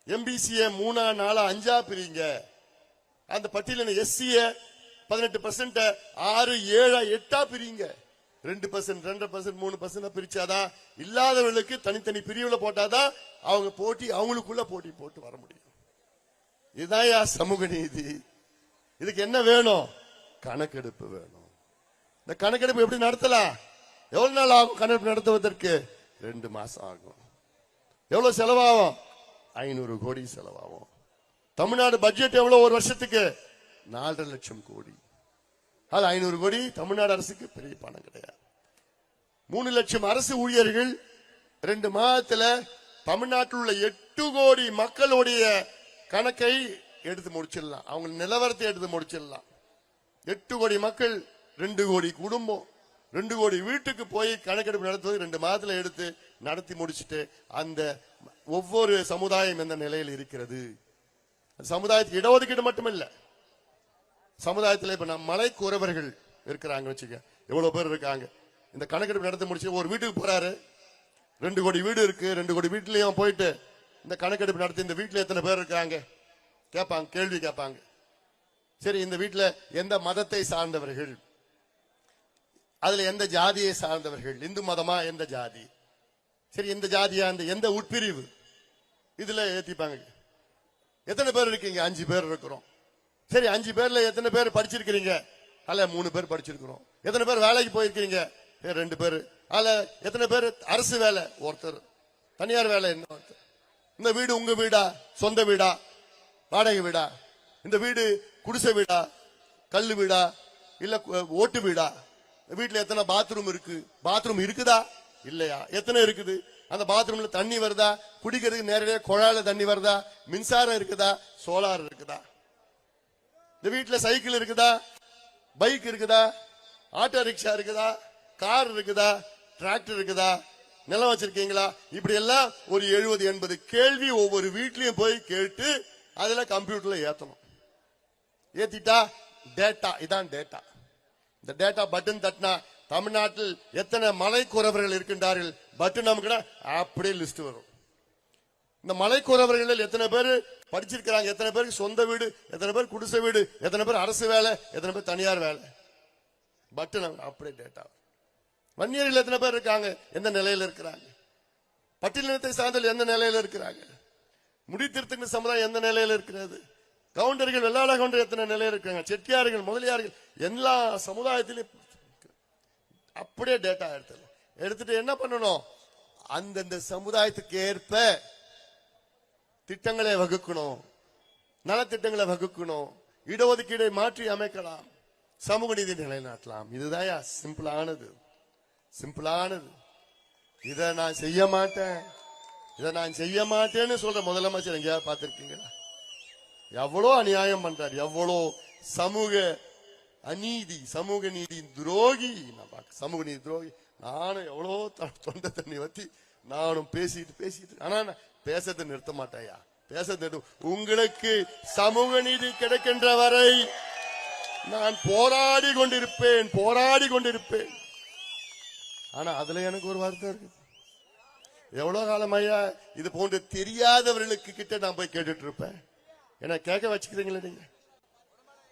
Speaker 1: எம்பிசிய 3 4 5 பிரிங்க. அந்த பட்டியலின எஸ்சிய 18% 6 7 8 பிரிங்க. 2% 2% 3% பிரிச்சாதான் இல்லாதவர்களுக்கு தனித்தனி பிரிவுல போட்டாதான் அவங்க போட்டி அவங்களுக்குள்ள போட்டி போட்டு வர முடியும். இதுதான் சமூக நீதி. இதுக்கு என்ன வேணும்? கணக்கெடுப்பு வேணும். இந்த கணக்கெடுப்பு எப்படி நடத்தலாம்? எவ்வளவு நாள் ஆகும் கணக்கெடுப்பு நடத்துவதற்கு? 2 மாசம் ஆகும். எவ்வளவு செலவாகும்? 500 கோடி செலவாகும். தமிழ்நாடு பட்ஜெட் எவ்வளவு ஒரு வருஷத்துக்கு? 4.5 லட்சம் கோடி. அது 500 கோடி தமிழ்நாடு அரசுக்கு பெரிய பணம் கிடையாது. 3 லட்சம் அரசு ஊழியர்கள் 2 மாதத்துல தமிழ்நாட்டில் உள்ள 8 கோடி மக்களுடைய கணக்கை எடுத்து முடிச்சிடலாம். அவங்க நிலவரத்தை எடுத்து முடிச்சிடலாம். 8 கோடி மக்கள், 2 கோடி குடும்பம், 2 கோடி வீட்டுக்கு போய் கணக்கெடுப்பு நடத்துவது 2 மாதத்துல எடுத்து நடத்தி முடிச்சுட்டு அந்த ஒவ்வொரு சமுதாயம் எந்த நிலையில் இருக்கிறது, சமுதாயத்துக்கு இடஒதுக்கீடு மட்டுமில்ல, சமுதாயத்தில் இப்ப மலை குறவர்கள் இருக்கிறாங்க வச்சுக்க, எவ்வளவு பேர் இருக்காங்க. இந்த கணக்கெடுப்பு நடத்தி முடிச்சு ஒரு வீட்டுக்கு போறாரு, 2 கோடி வீடு இருக்கு, 2 கோடி வீட்லயும் போயிட்டு இந்த கணக்கெடுப்பு நடத்தி இந்த வீட்டுல எத்தனை பேர் இருக்காங்க கேட்பாங்க, கேள்வி கேட்பாங்க. சரி, இந்த வீட்டுல எந்த மதத்தை சார்ந்தவர்கள், அதுல எந்த ஜாதியை சார்ந்தவர்கள், இந்து மதமா எந்த ஜாதி, சரி இந்த ஜாதியா அந்த எந்த உட்பிரிவு, இதுல ஏத்திப்பாங்க. எத்தனை பேர் இருக்கீங்க? 5 பேர் இருக்கிறோம். சரி, 5 பேர்ல எத்தனை பேர் படிச்சிருக்கிறீங்க? அல்ல 3 பேர் படிச்சிருக்கிறோம். எத்தனை பேர் வேலைக்கு போயிருக்கிறீங்க? 2 பேர். அல்ல எத்தனை பேர் அரசு வேலை? ஒருத்தர். தனியார் வேலை இன்னொருத்தர். இந்த வீடு உங்க வீடா, சொந்த வீடா, வாடகை வீடா? இந்த வீடு குடிசை வீடா, கல்லு வீடா, இல்ல ஓட்டு வீடா? வீட்டுல எத்தனை பாத்ரூம் இருக்கு? பாத்ரூம் இருக்குதா இல்லையா? எத்தனை இருக்குது? அந்த பாத்ரூம்ல தண்ணி வருதா? குடிக்கிறதுக்கு நேரடியாக குழாயில தண்ணி வருதா? மின்சாரம் இருக்குதா? சோலார் இருக்குதா? இந்த வீட்டுல சைக்கிள் இருக்குதா? பைக் இருக்குதா? ஆட்டோ ரிக்ஷா இருக்குதா? கார் இருக்குதா? டிராக்டர் இருக்குதா? நிலம் வச்சிருக்கீங்களா? இப்படி எல்லாம் ஒரு 70-80 கேள்வி ஒவ்வொரு வீட்லயும் போய் கேட்டு அதுல கம்ப்யூட்டர்ல ஏத்தணும். ஏத்திட்டா டேட்டா, இதான் டேட்டா. இந்த டேட்டா பட்டன் தட்டினா தமிழ்நாட்டில் எத்தனை மலை குறவர்கள் இருக்கின்றார்கள் பட்டன் நமக்கு அப்படியே லிஸ்ட் வரும். இந்த மலை குறவர்கள் எத்தனை பேர் படிச்சிருக்கிறாங்க, எத்தனை பேருக்கு சொந்த வீடு, எத்தனை பேர் குடிசை வீடு, எத்தனை பேர் அரசு வேலை, எத்தனை பேர் தனியார் வேலை, பட்டன் அப்படியே டேட்டா. வன்னியர்கள் எத்தனை பேர் இருக்காங்க, எந்த நிலையில இருக்கிறாங்க, பட்டியலினத்தை சார்ந்தல் எந்த நிலையில இருக்கிறாங்க, முடித்திருத்துங்க சமுதாயம் எந்த நிலையில இருக்கிறது, கவுண்டர்கள் வெள்ளாள கவுண்டர் எத்தனை நிலையில இருக்காங்க, செட்டியார்கள் முதலியார்கள் எல்லா சமுதாயத்திலும் அப்படியே டேட்டா எடுத்துட்டு என்ன பண்ணணும்? அந்தந்த சமுதாயத்துக்கு ஏற்ப திட்டங்களை வகுக்கணும், நலத்திட்டங்களை வகுக்கணும், இடஒதுக்கீடை மாற்றி அமைக்கலாம், சமூக நீதி நிலைநாட்டலாம். இதுதான் சிம்பிளானது. சிம்பிளானது. இதை நான் செய்ய மாட்டேன், இதை நான் செய்ய மாட்டேன்னு சொல்ற முதலமைச்சர் எங்கேயாவது பார்த்திருக்கீங்களா? எவ்வளோ அநியாயம் பண்றாரு, எவ்வளோ சமூக அநீதி, சமூக நீதி துரோகி. நான் பார்க்க சமூக நீதி துரோகி. நானும் எவ்வளோ தொண்டை தண்ணி வத்தி நானும் பேசிட்டு ஆனா பேசத்தை நிறுத்த மாட்டேயா, பேச உங்களுக்கு சமூக நீதி கிடைக்கின்ற வரை நான் போராடி கொண்டிருப்பேன். ஆனா அதுல எனக்கு ஒரு வருத்தம் இருக்கு. எவ்வளவு காலமாயா இது போன்று தெரியாதவர்களுக்கு கிட்ட நான் போய் கேட்டுட்டு இருப்பேன். என்ன கேட்க வச்சுக்கிறீங்களா?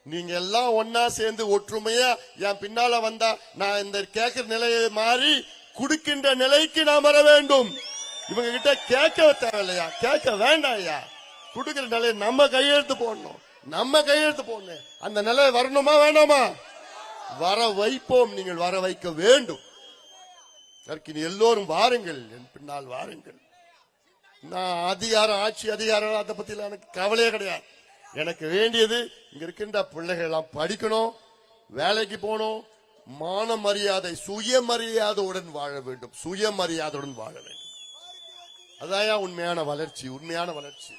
Speaker 1: நீங்க எல்லாம் ஒன்னா சேர்ந்து ஒற்றுமையா என் பின்னால வந்தா நான் இந்த கேட்கிற நிலையை மாறி குடுக்கின்ற நிலைக்கு நான் வர வேண்டும். இவங்க கிட்ட கேட்க தேவையில்லையா, கேட்க வேண்டாம் ஐயா. கொடுக்கிற நிலையை நம்ம கையெழுத்து போடணும். அந்த நிலை வரணுமா வேண்டாமா? வர வைப்போம். நீங்கள் வர வைக்க வேண்டும். அதற்கு எல்லோரும் வாருங்கள், என் பின்னால் வாருங்கள். நான் அதிகாரம், ஆட்சி அதிகாரம் அதை பத்தி எனக்கு கவலையே கிடையாது. எனக்கு வேண்டியது இங்க இருக்கின்ற பிள்ளைகள் எல்லாம் படிக்கணும், வேலைக்கு போகணும், மான மரியாதை, சுயமரியாதையுடன் வாழ வேண்டும். சுயமரியாதையுடன் வாழ வேண்டும். அதான் உண்மையான வளர்ச்சி.